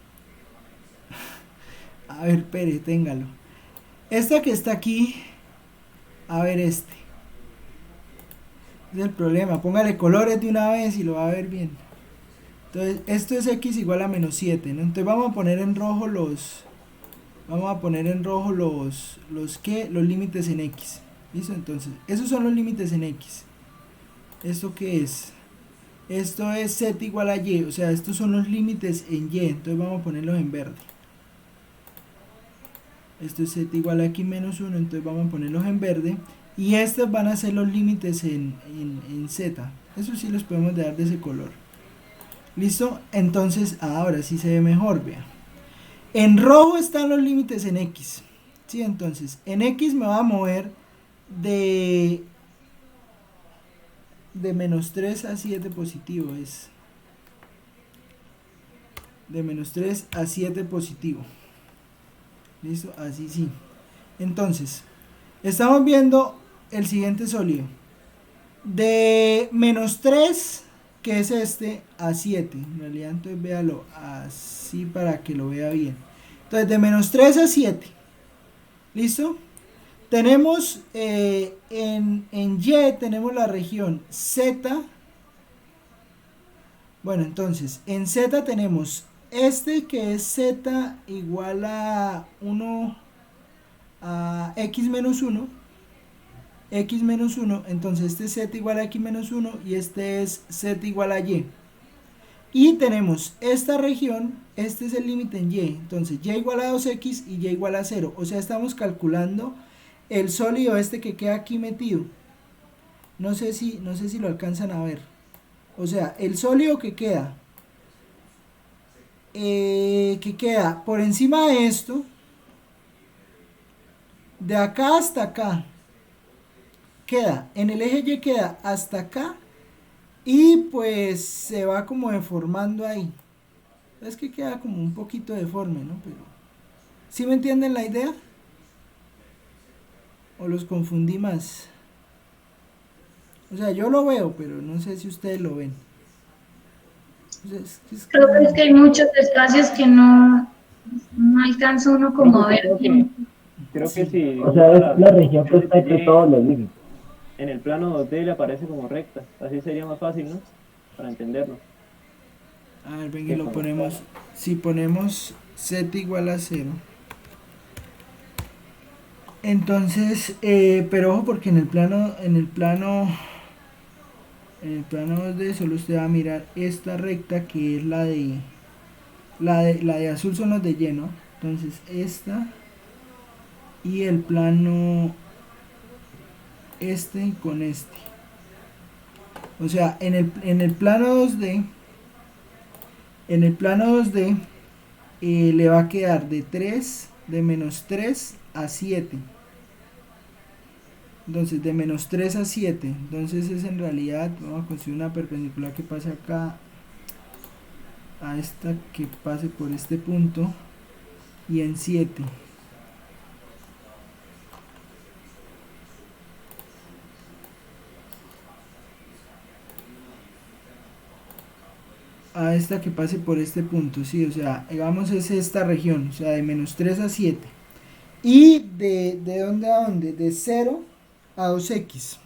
S1: A ver, espere, téngalo. Esta que está aquí, a ver este. Es el problema, póngale colores de una vez y lo va a ver bien. Entonces, esto es x igual a -7, ¿no? Entonces vamos a poner en rojo los límites en x. ¿Listo? Entonces, esos son los límites en x. ¿Esto qué es? Esto es z igual a y, o sea, estos son los límites en y, entonces vamos a ponerlos en verde. Esto es z igual a x-1, entonces vamos a ponerlos en verde. Y estos van a ser los límites en z. Eso sí los podemos dar de ese color. ¿Listo? Entonces, ahora sí se ve mejor, vea. En rojo están los límites en x. ¿Sí? Entonces, en x me va a mover de -3 a 7 positivo. Es de -3 a 7 positivo. ¿Listo? Así sí. Entonces, estamos viendo el siguiente sólido. De -3, que es este, a 7. En realidad, entonces véalo así para que lo vea bien. Entonces, de -3 a 7. ¿Listo? Tenemos en Y tenemos la región Z. Bueno, entonces, en Z tenemos este que es Z igual a 1 a x-1, entonces este es z igual a x-1 y este es z igual a y. Y tenemos esta región, este es el límite en y, entonces y igual a 2x y y igual a 0, o sea, estamos calculando el sólido este que queda aquí metido. No sé si lo alcanzan a ver. O sea, el sólido que queda por encima de esto, de acá hasta acá, queda, en el eje Y queda hasta acá y pues se va como deformando ahí. Es que queda como un poquito deforme, ¿no? Pero, ¿sí me entienden la idea? ¿O los confundí más? O sea, yo lo veo, pero no sé si ustedes lo ven. O sea, es
S4: Creo que es
S1: como...
S4: que hay muchos espacios que no alcanza uno como a
S2: Profe,
S4: ver bien.
S2: creo que
S1: Sí.
S2: si
S5: O sea,
S2: usa la
S5: es la región que
S2: función
S5: está entre
S2: de
S5: todos los límites.
S2: y en el plano 2D le aparece como recta. Así sería más fácil, ¿no? Para entenderlo.
S1: A ver, ven y
S2: Que
S1: lo
S2: con el
S1: ponemos.
S2: plano.
S1: Si ponemos z igual a 0. Entonces, pero ojo porque en el plano 2D solo usted va a mirar esta recta que es la de azul son los de Y, ¿no? Entonces esta y el plano este con este. O sea, en el plano 2D, le va a quedar de -3 a 7. Entonces de -3 a 7. Entonces es en realidad, vamos a construir una perpendicular que pase acá a esta que pase por este punto y en 7. A esta que pase por este punto, sí, o sea, digamos es esta región, o sea, de -3 a 7. Y de dónde a dónde, de 0 a 2x.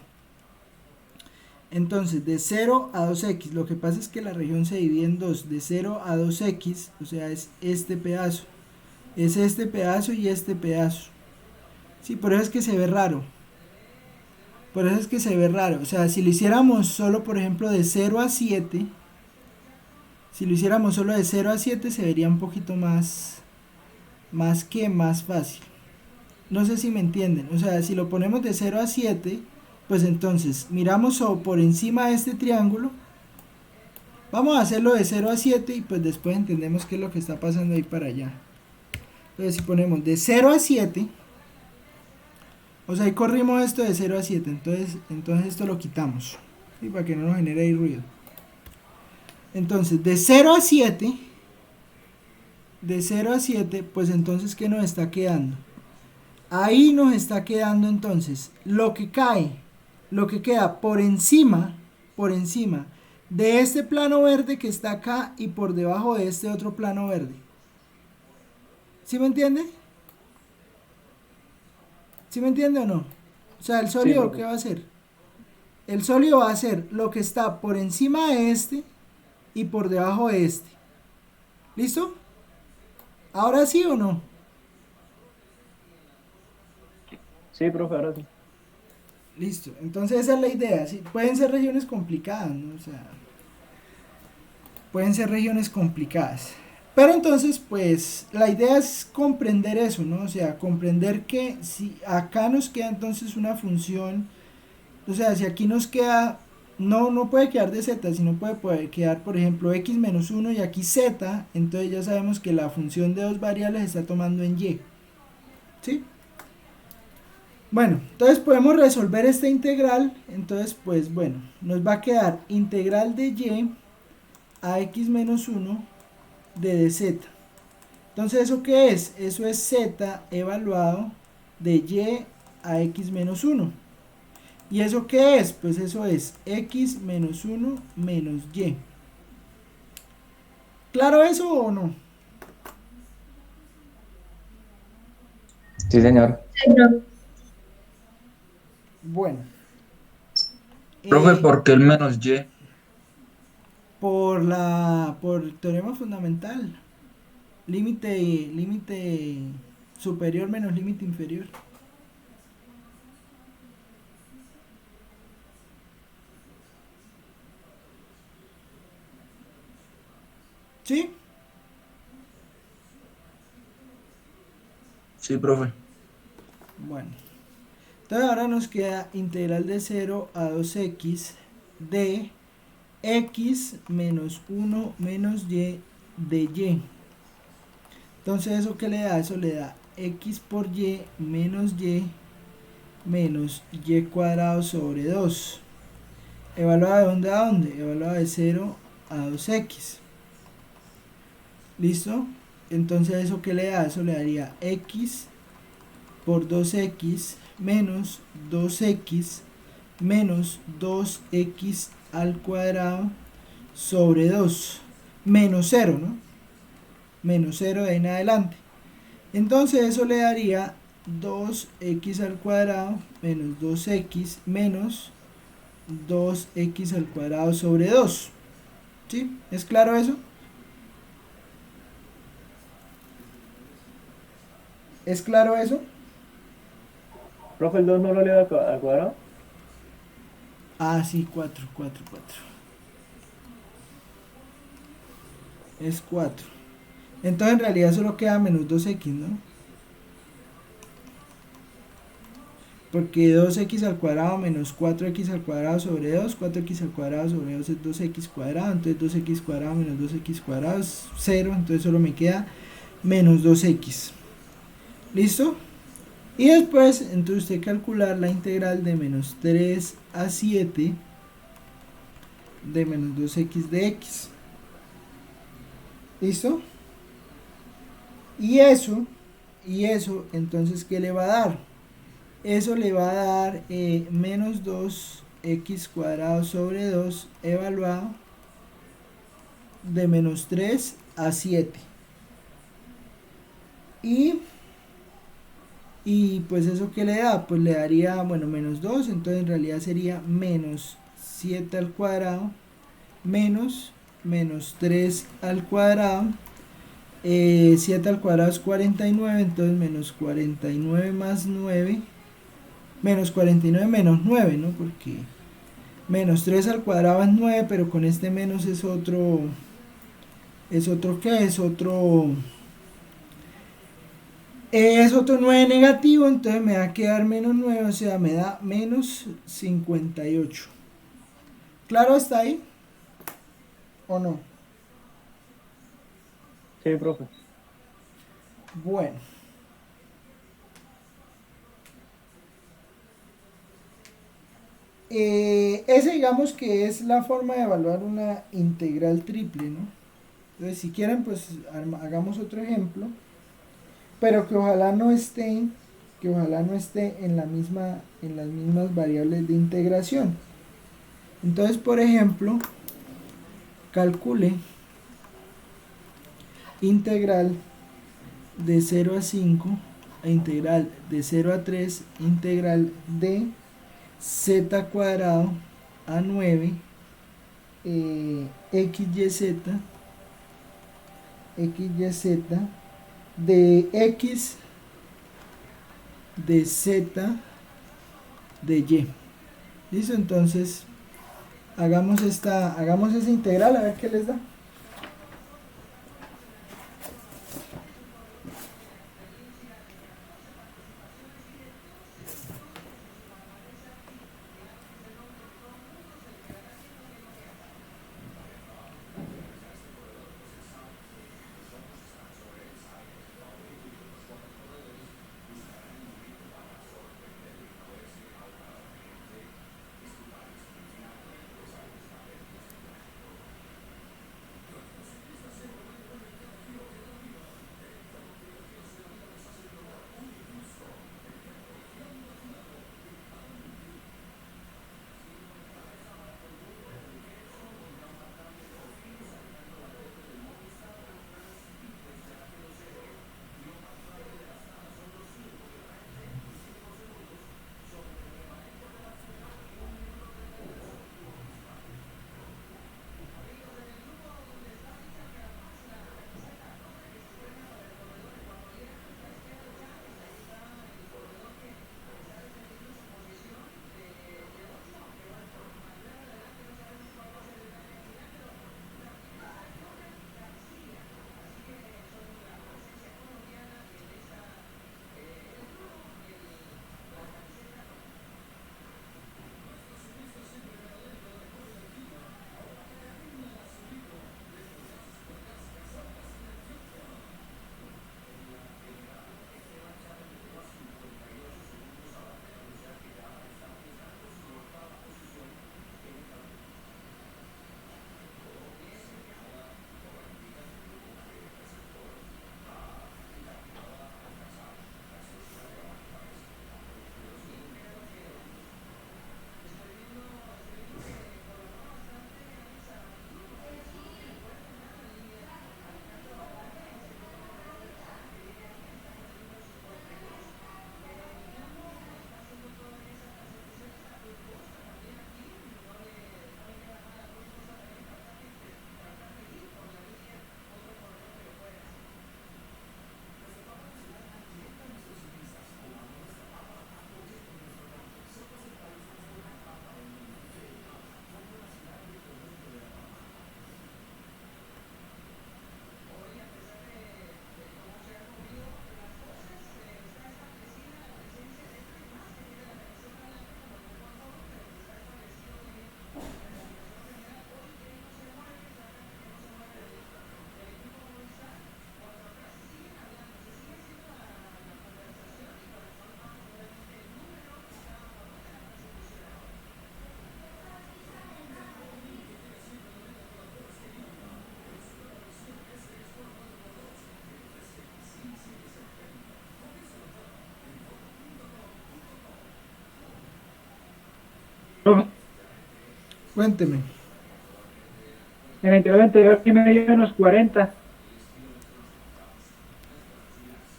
S1: Entonces, de 0 a 2x, lo que pasa es que la región se divide en dos, de 0 a 2x, o sea, es este pedazo. Es este pedazo y este pedazo. Sí, por eso es que se ve raro. Por eso es que se ve raro. O sea, si lo hiciéramos solo, por ejemplo, de 0 a 7, si lo hiciéramos solo de 0 a 7, se vería un poquito más fácil. No sé si me entienden. O sea, si lo ponemos de 0 a 7, pues entonces miramos por encima de este triángulo. Vamos a hacerlo de 0 a 7 y pues después entendemos qué es lo que está pasando ahí para allá. Entonces, si ponemos de 0 a 7, o sea, ahí corrimos esto de 0 a 7, entonces esto lo quitamos, ¿sí? Para que no nos genere ahí ruido. Entonces, de 0 a 7, pues entonces, ¿qué nos está quedando? Ahí nos está quedando entonces lo que queda por encima de este plano verde que está acá y por debajo de este otro plano verde. ¿Sí me entiende? ¿Sí me entiende o no? O sea, el
S2: Sí,
S1: sólido, ¿qué
S2: profe.
S1: va a hacer? El sólido va a ser lo que está por encima de este y por debajo de este. ¿Listo? ¿Ahora sí o no?
S2: Sí, profe, ahora sí.
S1: Listo. Entonces esa es la idea. ¿Sí? Pueden ser regiones complicadas, ¿no? O sea, pueden ser regiones complicadas. Pero entonces, pues, la idea es comprender eso, ¿no? O sea, comprender que si acá nos queda entonces una función, o sea, si aquí nos queda, no puede quedar de z, sino puede quedar, por ejemplo, x menos 1 y aquí z, entonces ya sabemos que la función de dos variables está tomando en y. ¿Sí? Bueno, entonces podemos resolver esta integral, entonces, pues, bueno, nos va a quedar integral de y a x menos 1 de dz. Entonces, ¿eso qué es? Eso es z evaluado de y a x menos 1. ¿Y eso qué es? Pues eso es x menos 1 menos y. ¿Claro eso o no?
S3: Sí, señor.
S4: Sí, profe.
S1: Bueno,
S6: Profe,
S1: eh,
S6: ¿por qué el menos Y?
S1: por el teorema fundamental, límite superior menos límite inferior. ¿Sí?
S6: Sí, profe.
S1: Bueno. Entonces ahora nos queda integral de 0 a 2x de x menos 1 menos y de y. Entonces ¿eso qué le da? Eso le da x por y menos y cuadrado sobre 2. ¿Evaluada de dónde a dónde? Evaluada de 0 a 2x. ¿Listo? Entonces ¿eso qué le da? Eso le daría x por 2x menos 2x menos 2x al cuadrado sobre 2 menos 0, ¿no? Menos 0 de ahí en adelante. Entonces eso le daría 2x al cuadrado menos 2x menos 2x al cuadrado sobre 2. ¿Sí? ¿Es claro eso? ¿Es claro eso?
S2: Profe, el 2 no lo leo al cuadrado.
S1: Ah, sí, 4, 4, 4. Es 4. Entonces en realidad solo queda menos 2x, ¿no? Porque 2x al cuadrado menos 4x al cuadrado sobre 2, 4x al cuadrado sobre 2 es 2x cuadrado, entonces 2x cuadrado menos 2x cuadrado es 0, entonces solo me queda menos 2x. ¿Listo? Y después, entonces usted calcular la integral de menos 3 a 7 de menos 2x de x. ¿Listo? Y eso, entonces, ¿qué le va a dar? Eso le va a dar menos 2x cuadrado sobre 2 evaluado de menos 3 a 7. Y pues eso que le da, pues le daría, bueno, menos 2, entonces en realidad sería menos 7 al cuadrado menos 3 al cuadrado. 7 al cuadrado es 49, entonces menos 49 más 9, menos 49 menos 9, ¿no? Porque menos 3 al cuadrado es 9, pero con este menos es otro, ¿qué? Es otro 9 negativo, entonces me va a quedar menos 9, o sea, me da menos 58. ¿Claro está ahí? ¿O no?
S2: Sí, profe.
S1: Bueno. Ese digamos que es la forma de evaluar una integral triple, ¿no? Entonces si quieren pues hagamos otro ejemplo, pero que ojalá no esté en en las mismas variables de integración. Entonces por ejemplo, calcule integral de 0 a 5, integral de 0 a 3, integral de z cuadrado a 9 xyz de x de z de y. ¿Listo? Entonces hagamos esa integral a ver qué les da. Cuénteme.
S7: En el interior anterior aquí me dio menos 40.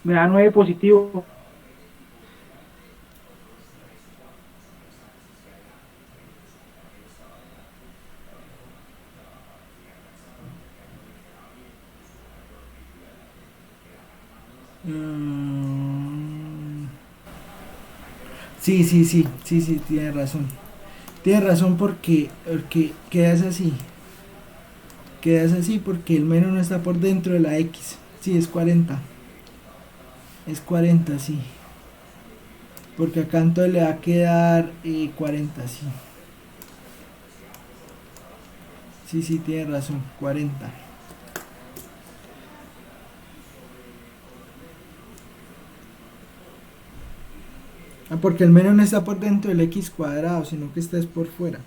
S7: Me da 9 positivo.
S1: Mm, sí, tiene razón. Tiene razón porque quedas así. Quedas así porque el menos no está por dentro de la X. Sí, es 40. Es 40, sí. Porque acá entonces le va a quedar 40, sí. Sí, tiene razón. 40. Ah, porque el menos no está por dentro del X cuadrado, sino que está es por fuera.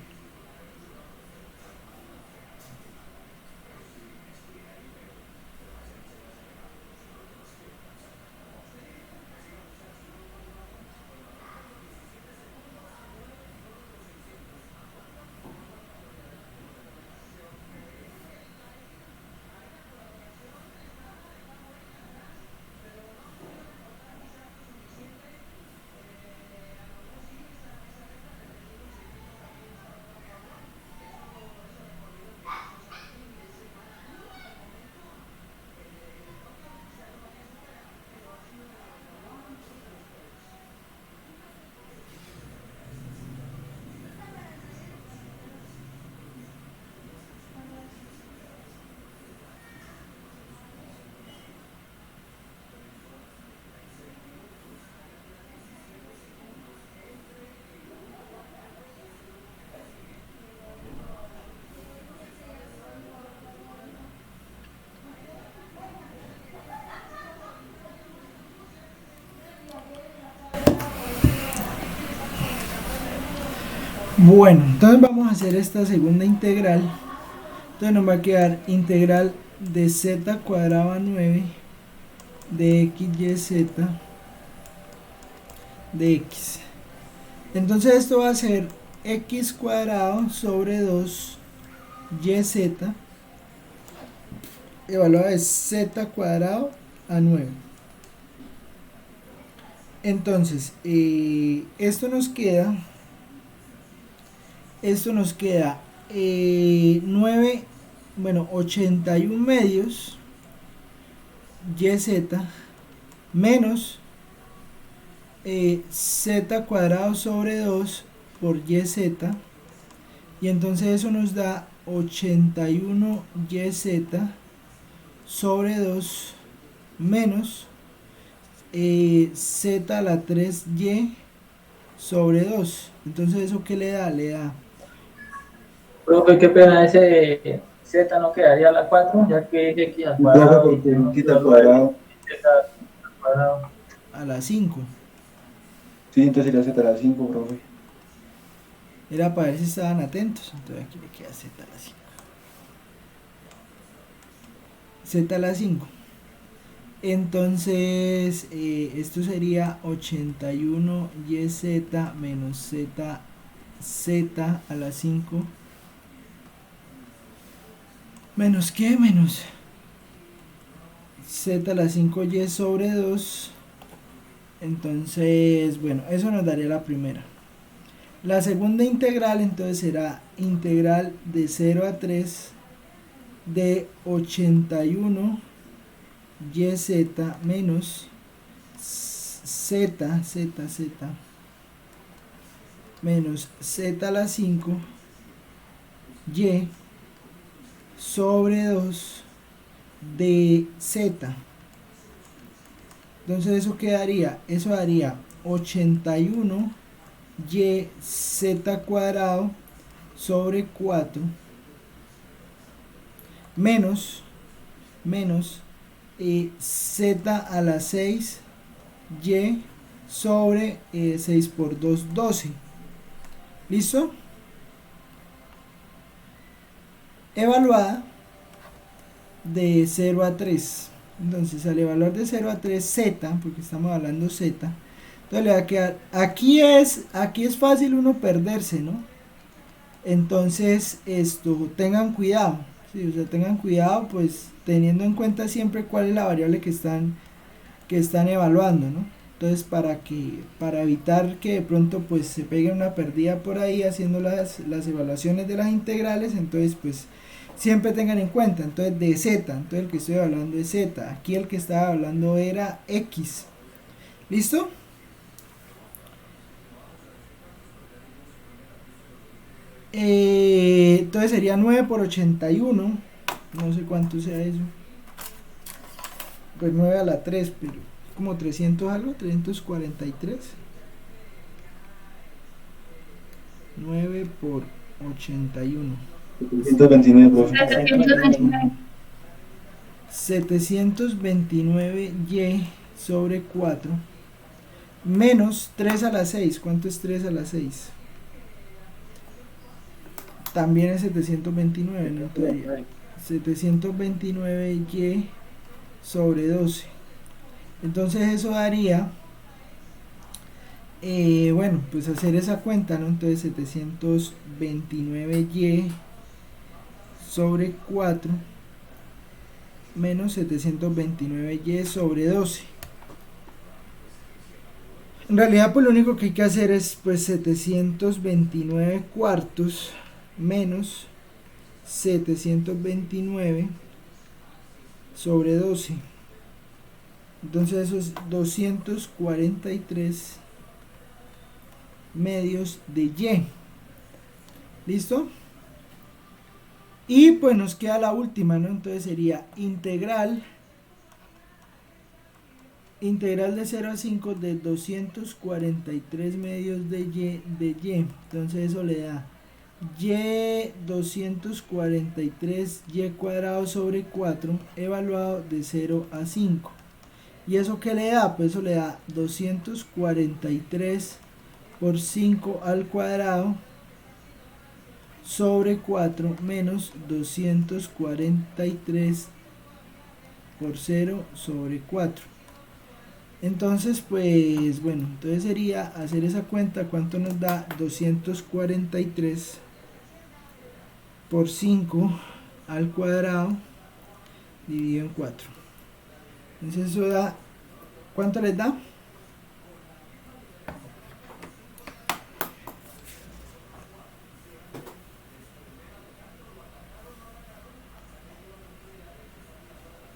S1: Bueno, entonces vamos a hacer esta segunda integral. Entonces nos va a quedar integral de z cuadrado a 9 de x y z de x. Entonces esto va a ser x cuadrado sobre 2 yz evaluado de z cuadrado a 9. Entonces esto nos queda 9, bueno, 81 medios yz menos z cuadrado sobre 2 por yz, y entonces eso nos da 81 yz sobre 2 menos z a la 3y sobre 2. Entonces eso que le da,
S5: Profe, qué pena, ese Z no quedaría a la 4, ya que es X al cuadrado.
S8: Profe, porque X al cuadrado.
S5: Z al cuadrado.
S1: a la 5.
S8: Sí, entonces sería Z a la 5, profe.
S1: Era para ver si estaban atentos. Entonces aquí le queda z a la 5. Z a la 5. Entonces esto sería 81 yz menos z a la 5 menos ¿qué? Menos z a la 5y sobre 2. Entonces, bueno, eso nos daría la primera. La segunda integral entonces será integral de 0 a 3 de 81 yz menos z menos z a la 5 y sobre 2 de z. Entonces eso daría 81 y z cuadrado sobre 4 menos z a la 6 y sobre 6 por 2, 12. ¿Listo? Evaluada de 0 a 3. Entonces al evaluar de 0 a 3 z, porque estamos hablando z, entonces le va a quedar, aquí es fácil uno perderse, ¿no? Entonces, tengan cuidado, ¿sí? O sea, tengan cuidado, pues, teniendo en cuenta siempre cuál es la variable que están evaluando, ¿no? Entonces, para evitar que de pronto, pues, se pegue una pérdida por ahí haciendo las evaluaciones de las integrales, entonces, pues, siempre tengan en cuenta, entonces, de z, entonces el que estoy hablando es z, aquí el que estaba hablando era x, ¿listo? Entonces sería 9 por 81, no sé cuánto sea eso, pues 9 a la 3, pero como 300 algo, 343, 9 por 81,
S8: 729, profe.
S4: 729.
S1: 729y sobre 4 menos 3 a la 6, ¿cuánto es 3 a la 6? También es 729, ¿no? Entonces, 729y sobre 12. Entonces eso daría, bueno, pues hacer esa cuenta, ¿no? Entonces 729y sobre 4 menos 729y sobre 12. En realidad, pues lo único que hay que hacer es, pues, 729 cuartos menos 729 sobre 12. Entonces eso es 243 medios de y. ¿Listo? Y pues nos queda la última, ¿no? Entonces sería integral de 0 a 5 de 243 medios de y. Entonces eso le da y 243y cuadrado sobre 4 evaluado de 0 a 5. ¿Y eso qué le da? Pues eso le da 243 por 5 al cuadrado sobre 4 menos 243 por 0 sobre 4. Entonces, pues bueno, entonces sería hacer esa cuenta, cuánto nos da 243 por 5 al cuadrado dividido en 4. Entonces eso da, ¿cuánto les da?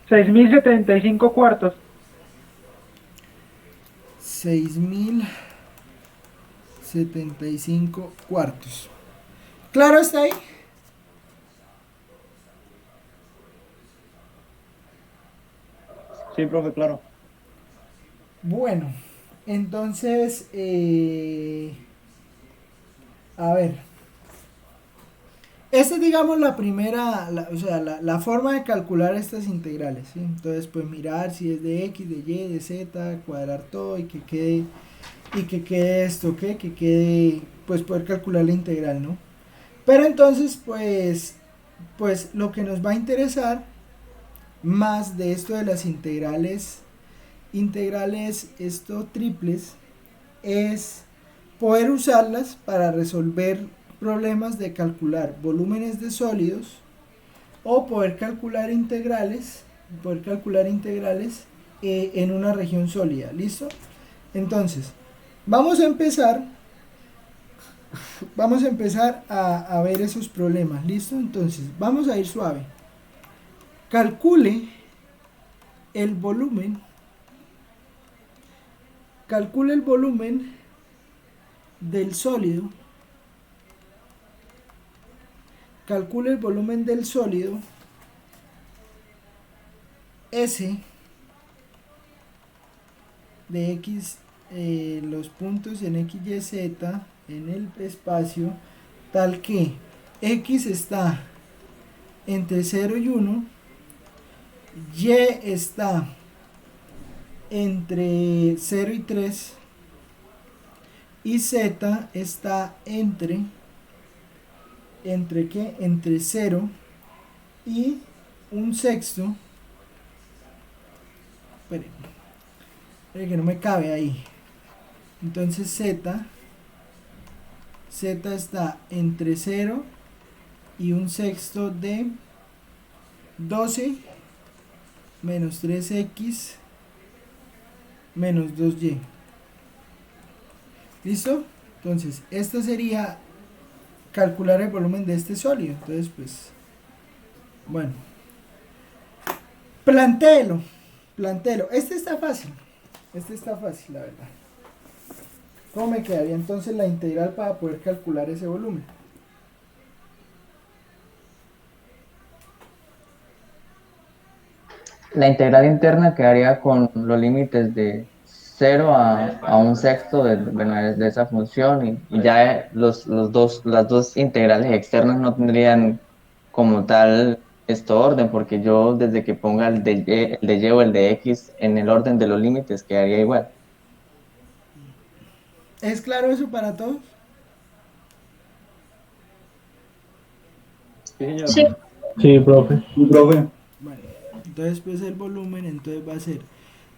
S7: $6,075.
S1: 6,075 cuartos. ¿Claro está ahí?
S2: Sí, profe, claro.
S1: Bueno, entonces, a ver, esta es, digamos, la primera, o sea, la forma de calcular estas integrales, ¿sí? Entonces, pues mirar si es de x, de y, de z, cuadrar todo y que quede esto, ¿qué? Que quede, pues poder calcular la integral, ¿no? Pero entonces, pues lo que nos va a interesar más de esto de las integrales esto triples, es poder usarlas para resolver problemas de calcular volúmenes de sólidos o poder calcular integrales en una región sólida. ¿Listo? Entonces vamos a empezar a ver esos problemas. ¿Listo? Entonces vamos a ir suave. Calcule el volumen del sólido. Calcule el volumen del sólido S de X, los puntos en X, Y, Z en el espacio, tal que X está entre 0 y 1, Y está entre 0 y 3 y Z está entre ¿qué? Entre 0 y un sexto. Espere que no me cabe ahí. Entonces Z z está entre 0 y 1/6 de 12 menos 3x menos 2y. ¿Listo? Entonces, esto sería calcular el volumen de este sólido. Entonces, pues, bueno, plantéelo. Este está fácil, la verdad. ¿Cómo me quedaría entonces la integral para poder calcular ese volumen?
S3: La integral interna quedaría con los límites de 0 a 1/6 bueno, de esa función y ya las dos integrales externas no tendrían como tal este orden, porque yo desde que ponga el de y o el de x en el orden de los límites quedaría igual.
S1: ¿Es claro eso para todos?
S2: Sí, señor.
S4: Sí.
S8: Sí, profe. Sí, profe.
S1: Bueno, entonces pues el volumen entonces va a ser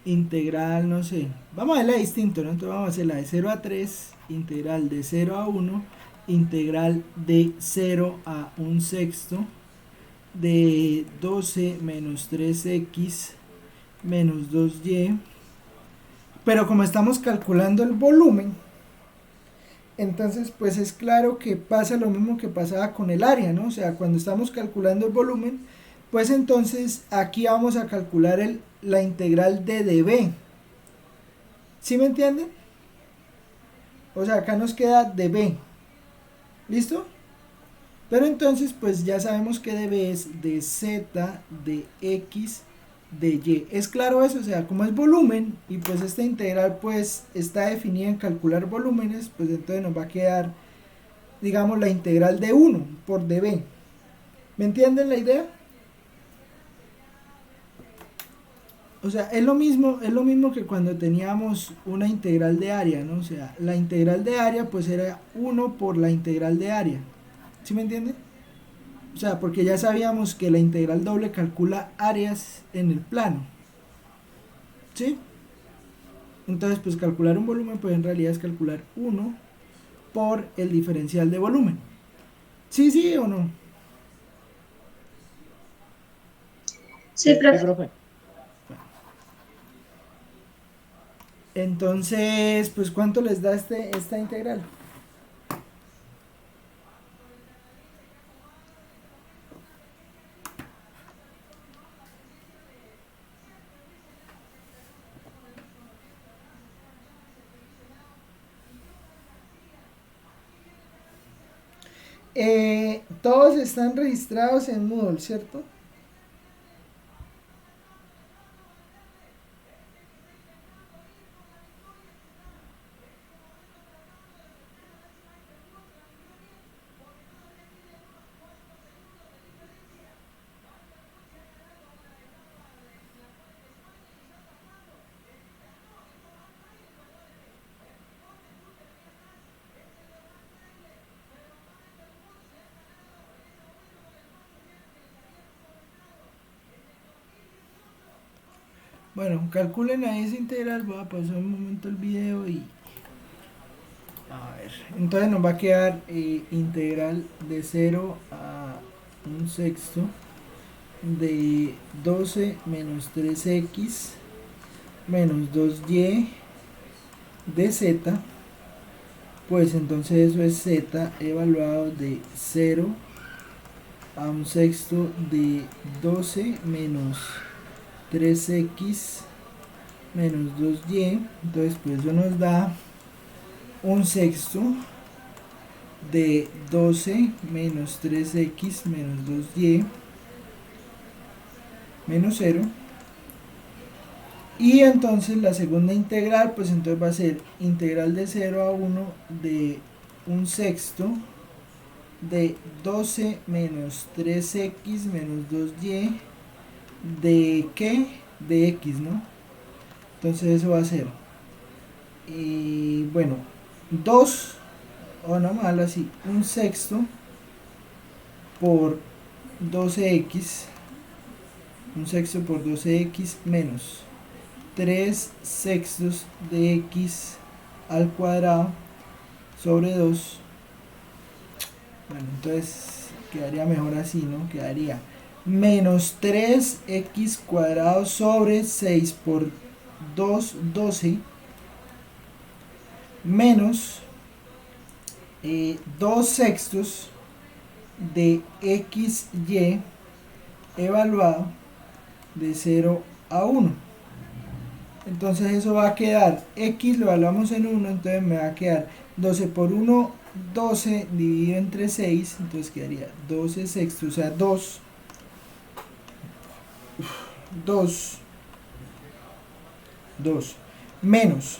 S1: integral, no sé, vamos a verla distinto, ¿no? Entonces vamos a hacer la de 0 a 3, integral de 0 a 1, integral de 0 a 1/6 de 12 menos 3x menos 2y. Pero como estamos calculando el volumen, entonces pues es claro que pasa lo mismo que pasaba con el área, ¿no? O sea, cuando estamos calculando el volumen, pues entonces aquí vamos a calcular la integral de dB. ¿Sí me entienden? O sea, acá nos queda dB. ¿Listo? Pero entonces pues ya sabemos que dB es de z, de x, de y. ¿Es claro eso? O sea, como es volumen y pues esta integral pues está definida en calcular volúmenes, pues entonces nos va a quedar, digamos, la integral de 1 por dB. ¿Me entienden la idea? O sea, es lo mismo que cuando teníamos una integral de área, ¿no? O sea, la integral de área pues era 1 por la integral de área. ¿Sí me entienden? O sea, porque ya sabíamos que la integral doble calcula áreas en el plano. ¿Sí? Entonces, pues calcular un volumen pues en realidad es calcular 1 por el diferencial de volumen. ¿Sí, sí o no?
S4: Sí,
S2: Sí,
S4: profe.
S2: profe.
S1: Entonces, pues ¿cuánto les da esta integral? Todos están registrados en Moodle, ¿cierto? Bueno, calculen ahí esa integral. Voy a pasar un momento el video y... A ver, entonces nos va a quedar integral de 0 a 1/6 de 12 menos 3x menos 2y de z. Pues entonces eso es z evaluado de 0 a 1/6 de 12 menos 3x menos 2y. Entonces pues eso nos da 1/6 de 12 menos 3x menos 2y menos 0. Y entonces la segunda integral pues entonces va a ser integral de 0 a 1 de 1/6 de 12 menos 3x menos 2y de ¿qué? De x, ¿no? Entonces eso va a ser y bueno 2 o no mal así 1/6 por 12x 1/6 por 12x menos 3/6 de x al cuadrado sobre 2 Bueno, entonces quedaría mejor así, ¿no? Quedaría menos 3x cuadrado sobre 6 por 2, 12, menos 2 sextos de xy evaluado de 0 a 1. Entonces eso va a quedar, x lo evaluamos en 1, entonces me va a quedar 12 por 1, 12 dividido entre 6, entonces quedaría 12 sextos, o sea 2, 2, menos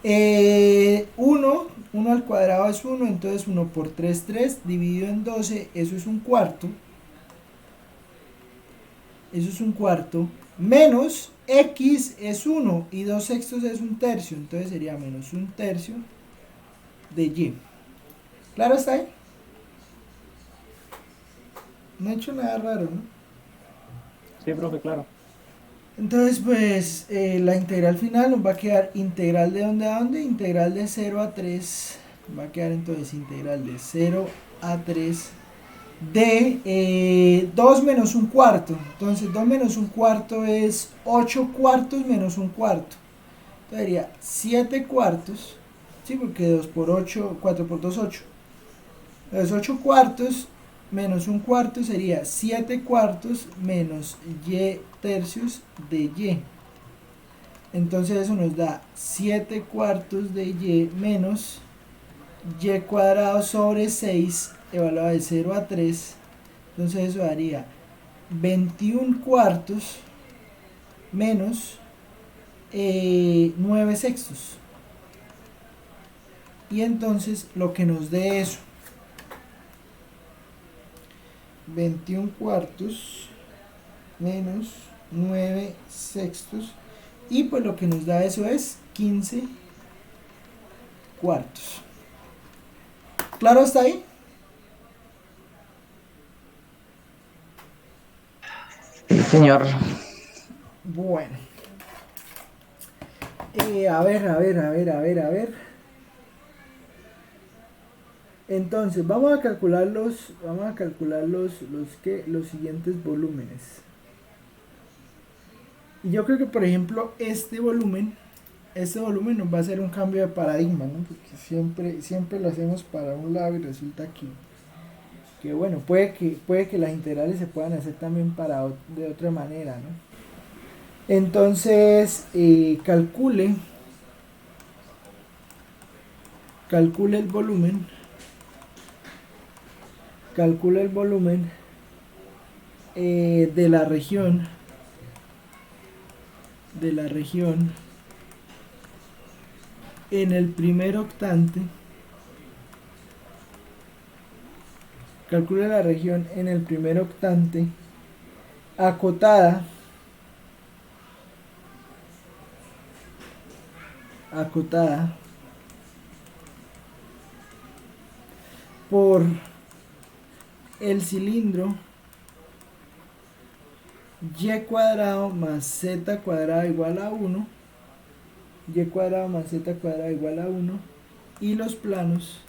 S1: 1 al cuadrado es 1, entonces 1 por 3, 3, dividido en 12, eso es un cuarto, menos x es 1 y 2 sextos es un tercio, entonces sería menos un tercio de y. ¿Claro está ahí? No he hecho nada raro, ¿no?
S2: Sí, profe, claro.
S1: Entonces, pues, la integral final nos va a quedar integral de dónde a dónde, integral de 0 a 3, va a quedar entonces integral de 0 a 3 de 2 menos un cuarto. Entonces 2 menos un cuarto es 8 cuartos menos un cuarto. Entonces sería 7 cuartos. Sí, porque 2 por 8, 4 por 2, 8. Entonces 8 cuartos menos un cuarto sería 7 cuartos menos y tercios de y. Entonces eso nos da 7 cuartos de y menos y cuadrado sobre 6 evaluado de 0 a 3. Entonces eso daría 21 cuartos menos 9 sextos. Y entonces lo que nos dé eso, 21 cuartos menos 9 sextos, y pues lo que nos da eso es 15 cuartos. ¿Claro hasta ahí?
S3: Señor.
S1: Bueno. A ver. Entonces, vamos a calcular los siguientes volúmenes. Y yo creo que, por ejemplo, este volumen nos va a hacer un cambio de paradigma, ¿no? Porque siempre lo hacemos para un lado y resulta que bueno, puede que las integrales se puedan hacer también de otra manera, ¿no? Entonces, calcule el volumen. Calcula el volumen de la región en el primer octante. Calcula la región en el primer octante acotada por el cilindro y cuadrado más z cuadrado igual a 1, y cuadrado más z cuadrado igual a 1, y los planos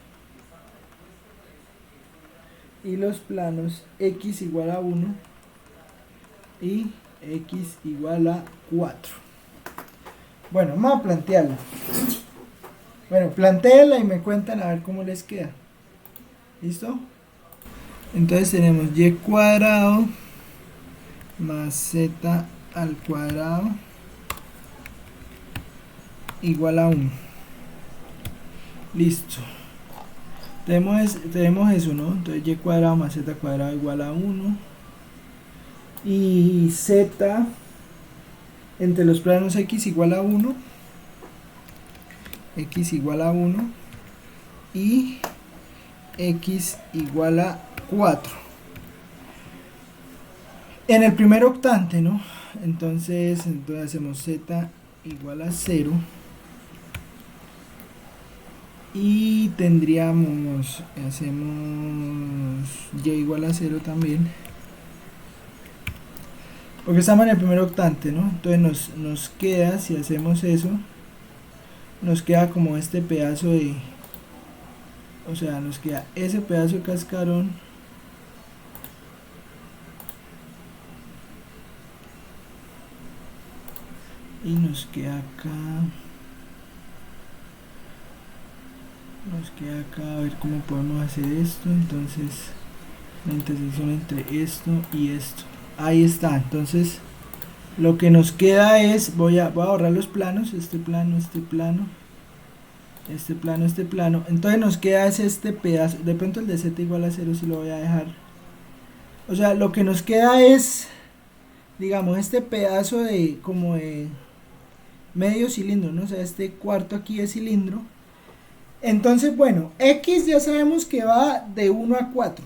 S1: x igual a 1 y x igual a 4. Bueno, vamos a plantearla. Bueno, plantéenla y me cuentan a ver cómo les queda. ¿Listo? Entonces tenemos y cuadrado más z al cuadrado igual a 1. Listo. Tenemos eso, ¿no? Entonces y cuadrado más z cuadrado igual a 1. Y z entre los planos x igual a 1. X igual a 1. Y x igual a 4. En el primer octante, ¿no? Entonces hacemos z igual a 0. Y tendríamos, hacemos y igual a 0 también. Porque estamos en el primer octante, ¿no? Entonces nos queda, si hacemos eso, nos queda como este pedazo O sea, nos queda ese pedazo de cascarón. Y nos queda acá. Nos queda acá, a ver cómo podemos hacer esto. Entonces, la intersección entre esto y esto. Ahí está. Entonces, lo que nos queda es, voy a borrar los planos, este plano, este plano, este plano, este plano. Entonces nos queda es este pedazo. De pronto el de z igual a 0 si lo voy a dejar. O sea, lo que nos queda es, digamos, este pedazo de como de medio cilindro, ¿no? O sea, este cuarto aquí de cilindro. Entonces, bueno, x ya sabemos que va de 1 a 4.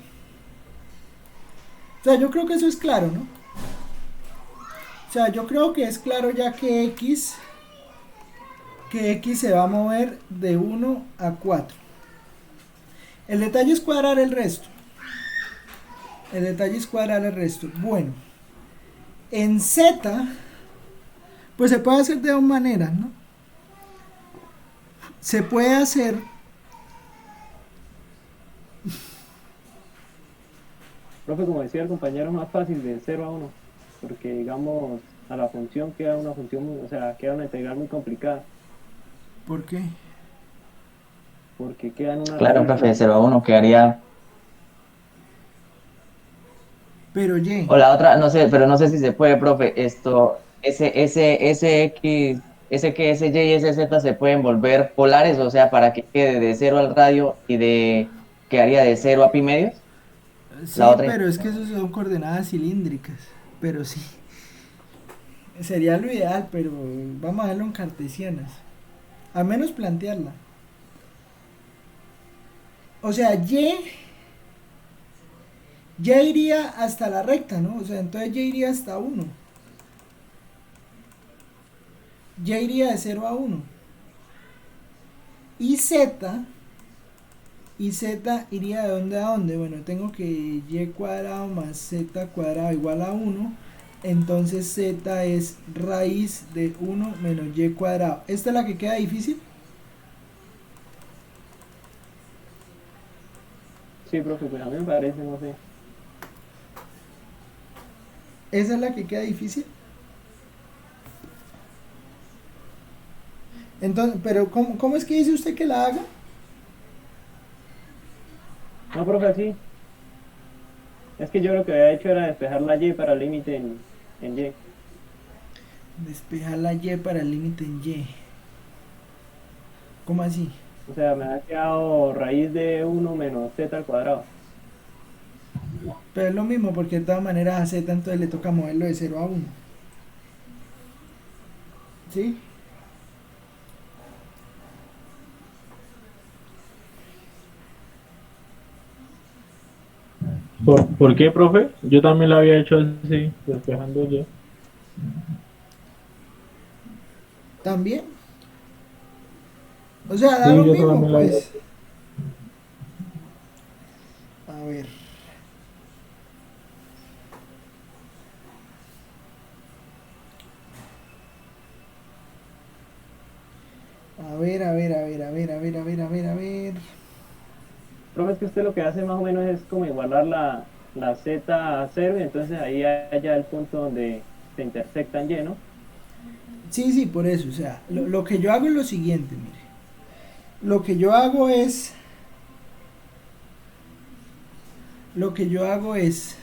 S1: O sea, yo creo que eso es claro, ¿no? O sea, yo creo que es claro ya que x se va a mover de 1 a 4. El detalle es cuadrar el resto. El detalle es cuadrar el resto. Bueno, en z, pues se puede hacer de dos maneras, ¿no? Se puede hacer
S2: Profe, como decía el compañero, es más fácil de 0 a 1, porque digamos, a la función queda una función, o sea, queda una integral muy complicada,
S1: ¿por qué?
S2: porque queda en una
S3: Claro,
S2: raíz.
S3: profe, de 0 a 1 quedaría.
S1: Pero y,
S3: O la otra, no sé, pero no sé si se puede, profe. Ese X, ese Y y ese Z se pueden volver polares, o sea, para que quede de 0 al radio y quedaría de 0 a pi medios. La
S1: sí,
S3: otra.
S1: pero es que eso son coordenadas cilíndricas. Pero sí, sería lo ideal, pero vamos a verlo en cartesianas. A menos plantearla. O sea, y iría hasta la recta, ¿no? O sea, entonces y iría hasta 1. Y iría de 0 a 1. Y z iría de dónde a dónde. Bueno, tengo que y cuadrado más z cuadrado igual a 1. Entonces z es raíz de 1 menos y cuadrado. ¿Esta es la que queda difícil?
S2: Sí, profe, pues a mí me parece, no sé.
S1: ¿Esa es la que queda difícil? Entonces, pero ¿cómo es que dice usted que la haga?
S2: No, profe, sí. Es que yo lo que había hecho era despejar la y para el límite en y.
S1: Despejar la y para el límite en y. ¿Cómo así?
S2: O sea, me ha quedado raíz de 1 menos z al cuadrado.
S1: Pero es lo mismo porque de todas maneras a z entonces le toca moverlo de 0 a 1. ¿Sí?
S8: ¿Por qué, profe? Yo también lo había hecho así, despejando yo.
S1: ¿También? O sea, da
S8: Sí,
S1: lo
S8: yo
S1: mismo,
S8: también lo había
S1: pues.
S8: hecho.
S1: A ver. A ver, a ver, a ver, a ver, a ver, a ver, a ver, a ver.
S2: Profe, es que usted lo que hace más o menos es como igualar la z a 0 y entonces ahí hay ya el punto donde se intersectan y, ¿no?
S1: Sí, sí, por eso. O sea, lo que yo hago es lo siguiente, mire. Lo que yo hago es. Lo que yo hago es.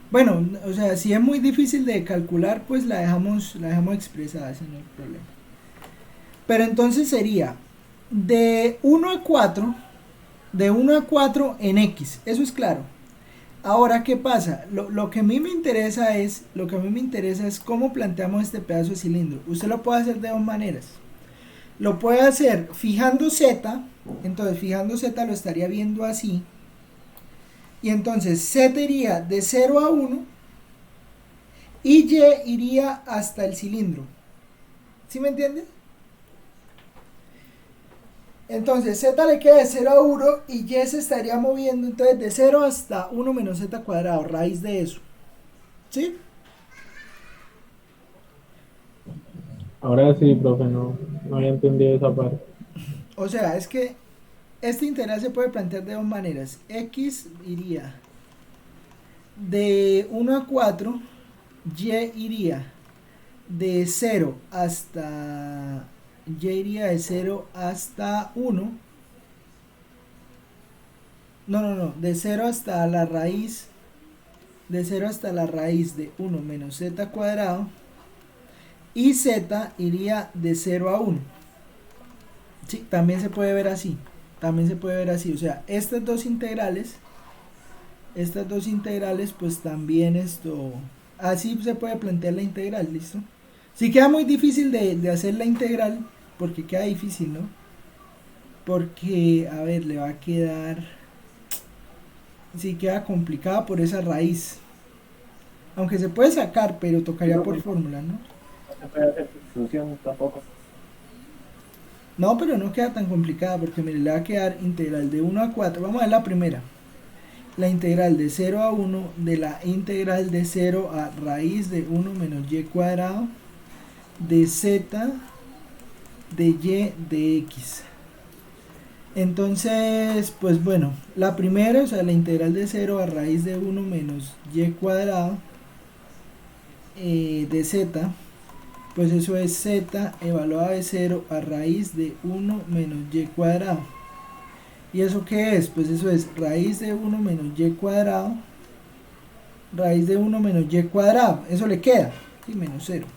S1: Bueno, o sea, si es muy difícil de calcular, pues la dejamos expresada, ese no hay problema. Pero entonces sería de 1 a 4, de 1 a 4 en x, eso es claro. Ahora, ¿qué pasa? Lo que a mí me interesa es, cómo planteamos este pedazo de cilindro. Usted lo puede hacer de dos maneras. Lo puede hacer fijando z, entonces fijando z lo estaría viendo así. Y entonces z iría de 0 a 1 y y iría hasta el cilindro. ¿Sí me entienden? Entonces z le queda de 0 a 1 y y se estaría moviendo entonces de 0 hasta 1 menos z cuadrado, raíz de eso. ¿Sí?
S8: Ahora sí, profe, no había entendido esa parte.
S1: O sea, es que Esta integral se puede plantear de dos maneras. X iría de 1 a 4, y iría de 0 hasta y iría de 0 hasta 1. No, de 0 hasta la raíz de 1 menos z cuadrado, y z iría de 0 a 1. Sí, también se puede ver así. O sea, estas dos integrales pues también así se puede plantear la integral, ¿listo? Si queda muy difícil de hacer la integral, porque queda difícil, ¿no? Porque, a ver, le va a quedar, sí queda complicada por esa raíz. Aunque se puede sacar, pero tocaría por fórmula, ¿no?
S2: No se puede hacer sustitución tampoco.
S1: No, pero no queda tan complicada porque mire, le va a quedar integral de 1 a 4. Vamos a ver la primera. La integral de 0 a 1 de la integral de 0 a raíz de 1 menos y cuadrado de z de y de x. Entonces, pues bueno, la primera, o sea, la integral de 0 a raíz de 1 menos y cuadrado de z, pues eso es z evaluada de 0 a raíz de 1 menos y cuadrado. ¿Y eso qué es? Pues eso es raíz de 1 menos y cuadrado, raíz de 1 menos y cuadrado, eso le queda, ¿sí? Menos 0.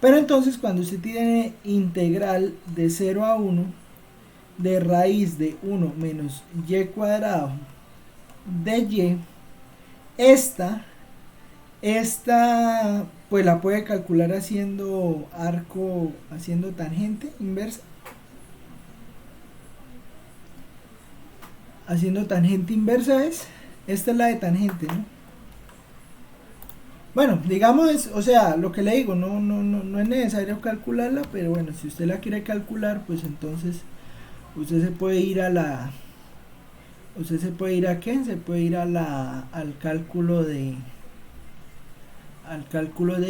S1: Pero entonces cuando usted tiene integral de 0 a 1 de raíz de 1 menos y cuadrado de y, esta pues la puede calcular haciendo haciendo tangente inversa. Haciendo tangente inversa esta es la de tangente, ¿no? Bueno, digamos, o sea, lo que le digo, no es necesario calcularla, pero bueno, si usted la quiere calcular, pues entonces usted se puede ir a la, ¿qué? Se puede ir al cálculo de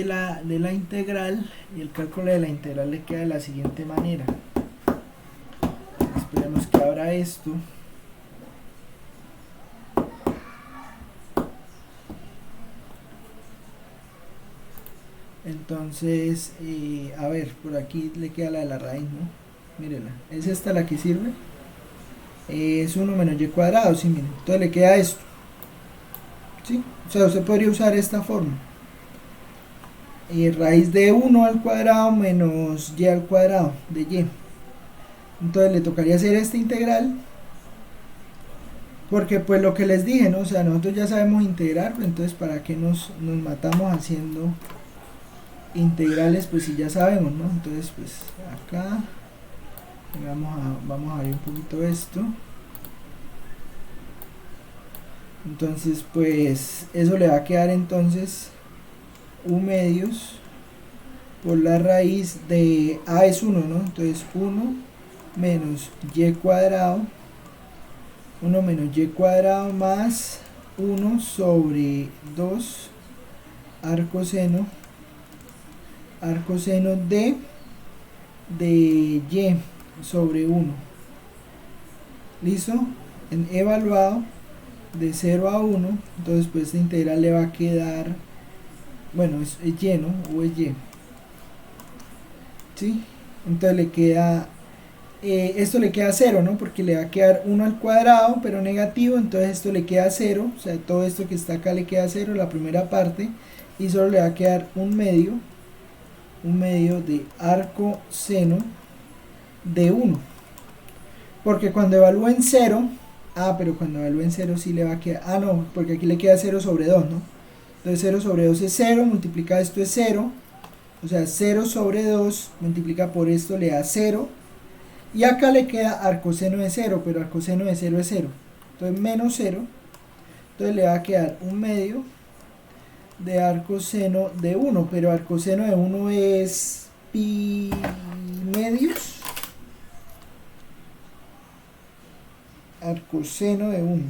S1: la integral, y el cálculo de la integral le queda de la siguiente manera. Esperemos que abra esto. Entonces, a ver, por aquí le queda la de la raíz, ¿no? Mírela, es esta la que sirve. Es 1 menos y cuadrado, sí, miren. Entonces le queda esto. ¿Sí? O sea, usted podría usar esta forma. Raíz de 1 al cuadrado menos y al cuadrado de y. Entonces le tocaría hacer esta integral. Porque pues lo que les dije, ¿no? O sea, nosotros ya sabemos integrar, pues entonces ¿para qué nos matamos haciendo integrales? Pues si ya sabemos, ¿no? Entonces pues acá vamos a ver un poquito esto. Entonces pues eso le va a quedar entonces u medios por la raíz de a es 1, ¿no? Entonces 1 menos y cuadrado, 1 menos y cuadrado más 1 sobre 2 arcoseno de y sobre 1. ¿Listo? En evaluado de 0 a 1, entonces pues esta integral le va a quedar, bueno, es y, ¿no? O es y. ¿Sí? Entonces le queda, esto le queda 0, ¿no? Porque le va a quedar 1 al cuadrado, pero negativo, entonces esto le queda 0, o sea, todo esto que está acá le queda 0, la primera parte, y solo le va a quedar un medio de arco seno de 1. Porque cuando evalúen 0, pero cuando evalúen 0 sí le va a quedar, no, porque aquí le queda 0 sobre 2, ¿no? Entonces 0 sobre 2 es 0, multiplica esto es 0, o sea 0 sobre 2 multiplica por esto le da 0, y acá le queda arcoseno de 0, pero arcoseno de 0 es 0, entonces menos 0, entonces le va a quedar un medio de arcoseno de 1, pero arcoseno de 1 es pi medios. Arcoseno de 1.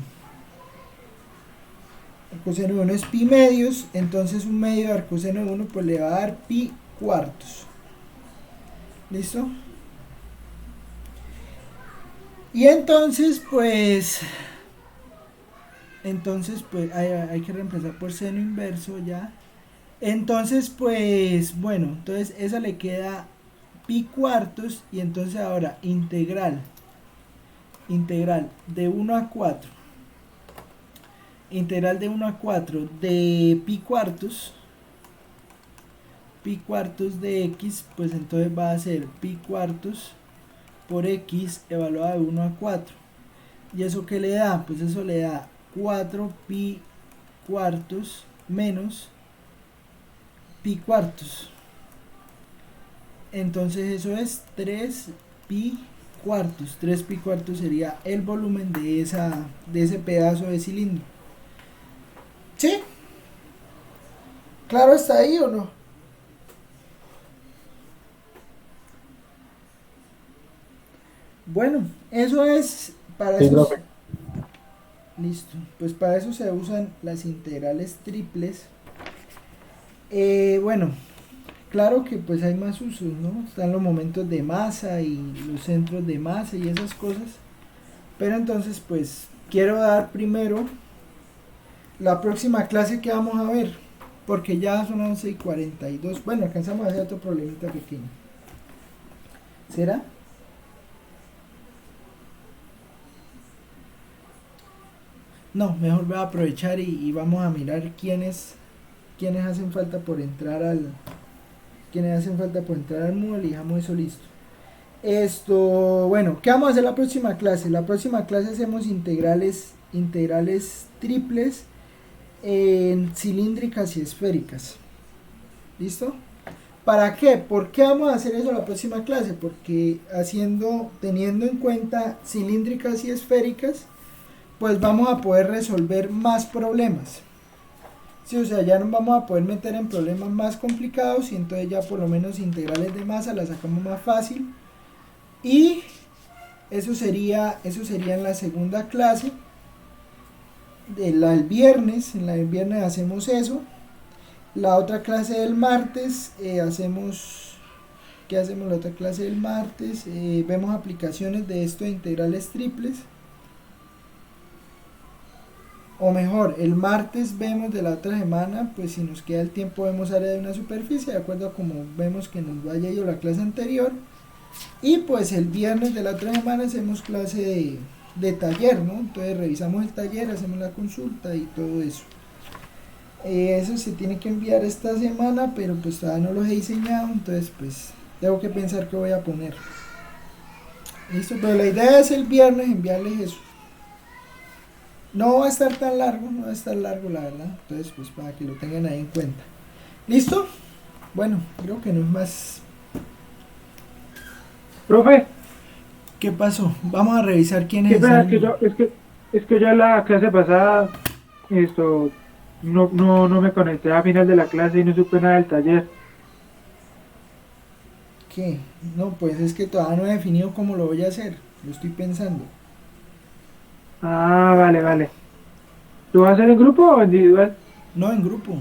S1: Arcoseno de 1 es pi medios, entonces un medio de arcoseno de 1 pues le va a dar pi cuartos. ¿Listo? Y entonces pues hay que reemplazar por seno inverso ya. Entonces pues bueno, entonces esa le queda pi cuartos y entonces ahora integral de 1 a 4. Integral de 1 a 4 de pi cuartos de x, pues entonces va a ser pi cuartos por x evaluada de 1 a 4. ¿Y eso qué le da? Pues eso le da 4 pi cuartos menos pi cuartos. Entonces eso es 3 pi cuartos. 3 pi cuartos sería el volumen de ese pedazo de cilindro. ¿Sí? ¿Claro está ahí o no? Bueno, eso es para
S8: Sí,
S1: eso.
S8: profe.
S1: Listo. Pues para eso se usan las integrales triples. Bueno, claro que pues hay más usos, ¿no? Están los momentos de masa y los centros de masa y esas cosas. Pero entonces pues quiero dar primero la próxima clase que vamos a ver. Porque ya son 11:42. Bueno, alcanzamos a hacer otro problemita pequeño. ¿Será? No, mejor voy a aprovechar y vamos a mirar quiénes hacen falta por entrar al Moodle y dejamos eso listo. Bueno, ¿qué vamos a hacer la próxima clase? La próxima clase hacemos integrales triples en cilíndricas y esféricas. ¿Listo? ¿Para qué? ¿Por qué vamos a hacer eso la próxima clase? Porque teniendo en cuenta cilíndricas y esféricas, pues vamos a poder resolver más problemas. Sí, o sea, ya nos vamos a poder meter en problemas más complicados y entonces ya por lo menos integrales de masa las sacamos más fácil. Y eso sería en la segunda clase. En la del viernes hacemos eso. La otra clase del martes ¿qué hacemos la otra clase del martes? Vemos aplicaciones de esto de integrales triples. O mejor, el martes vemos de la otra semana, pues si nos queda el tiempo vemos área de una superficie, de acuerdo a como vemos que nos vaya ido la clase anterior. Y pues el viernes de la otra semana hacemos clase de taller, ¿no? Entonces revisamos el taller, hacemos la consulta y todo eso. Eso se tiene que enviar esta semana, pero pues todavía no los he diseñado, entonces pues tengo que pensar qué voy a poner. Listo, pero la idea es el viernes enviarles eso. No va a estar tan largo, la verdad. Entonces, pues para que lo tengan ahí en cuenta. ¿Listo? Bueno, creo que no es más.
S7: Profe,
S1: ¿Qué pasó? Vamos a revisar quiénes
S7: qué pena,
S1: están.
S7: es que yo en la clase pasada no me conecté a final de la clase y no supe nada del taller.
S1: ¿Qué? No, pues es que todavía no he definido cómo lo voy a hacer. Lo estoy pensando.
S7: Ah, vale. ¿Tú vas a hacer en grupo o individual?
S1: No, en grupo.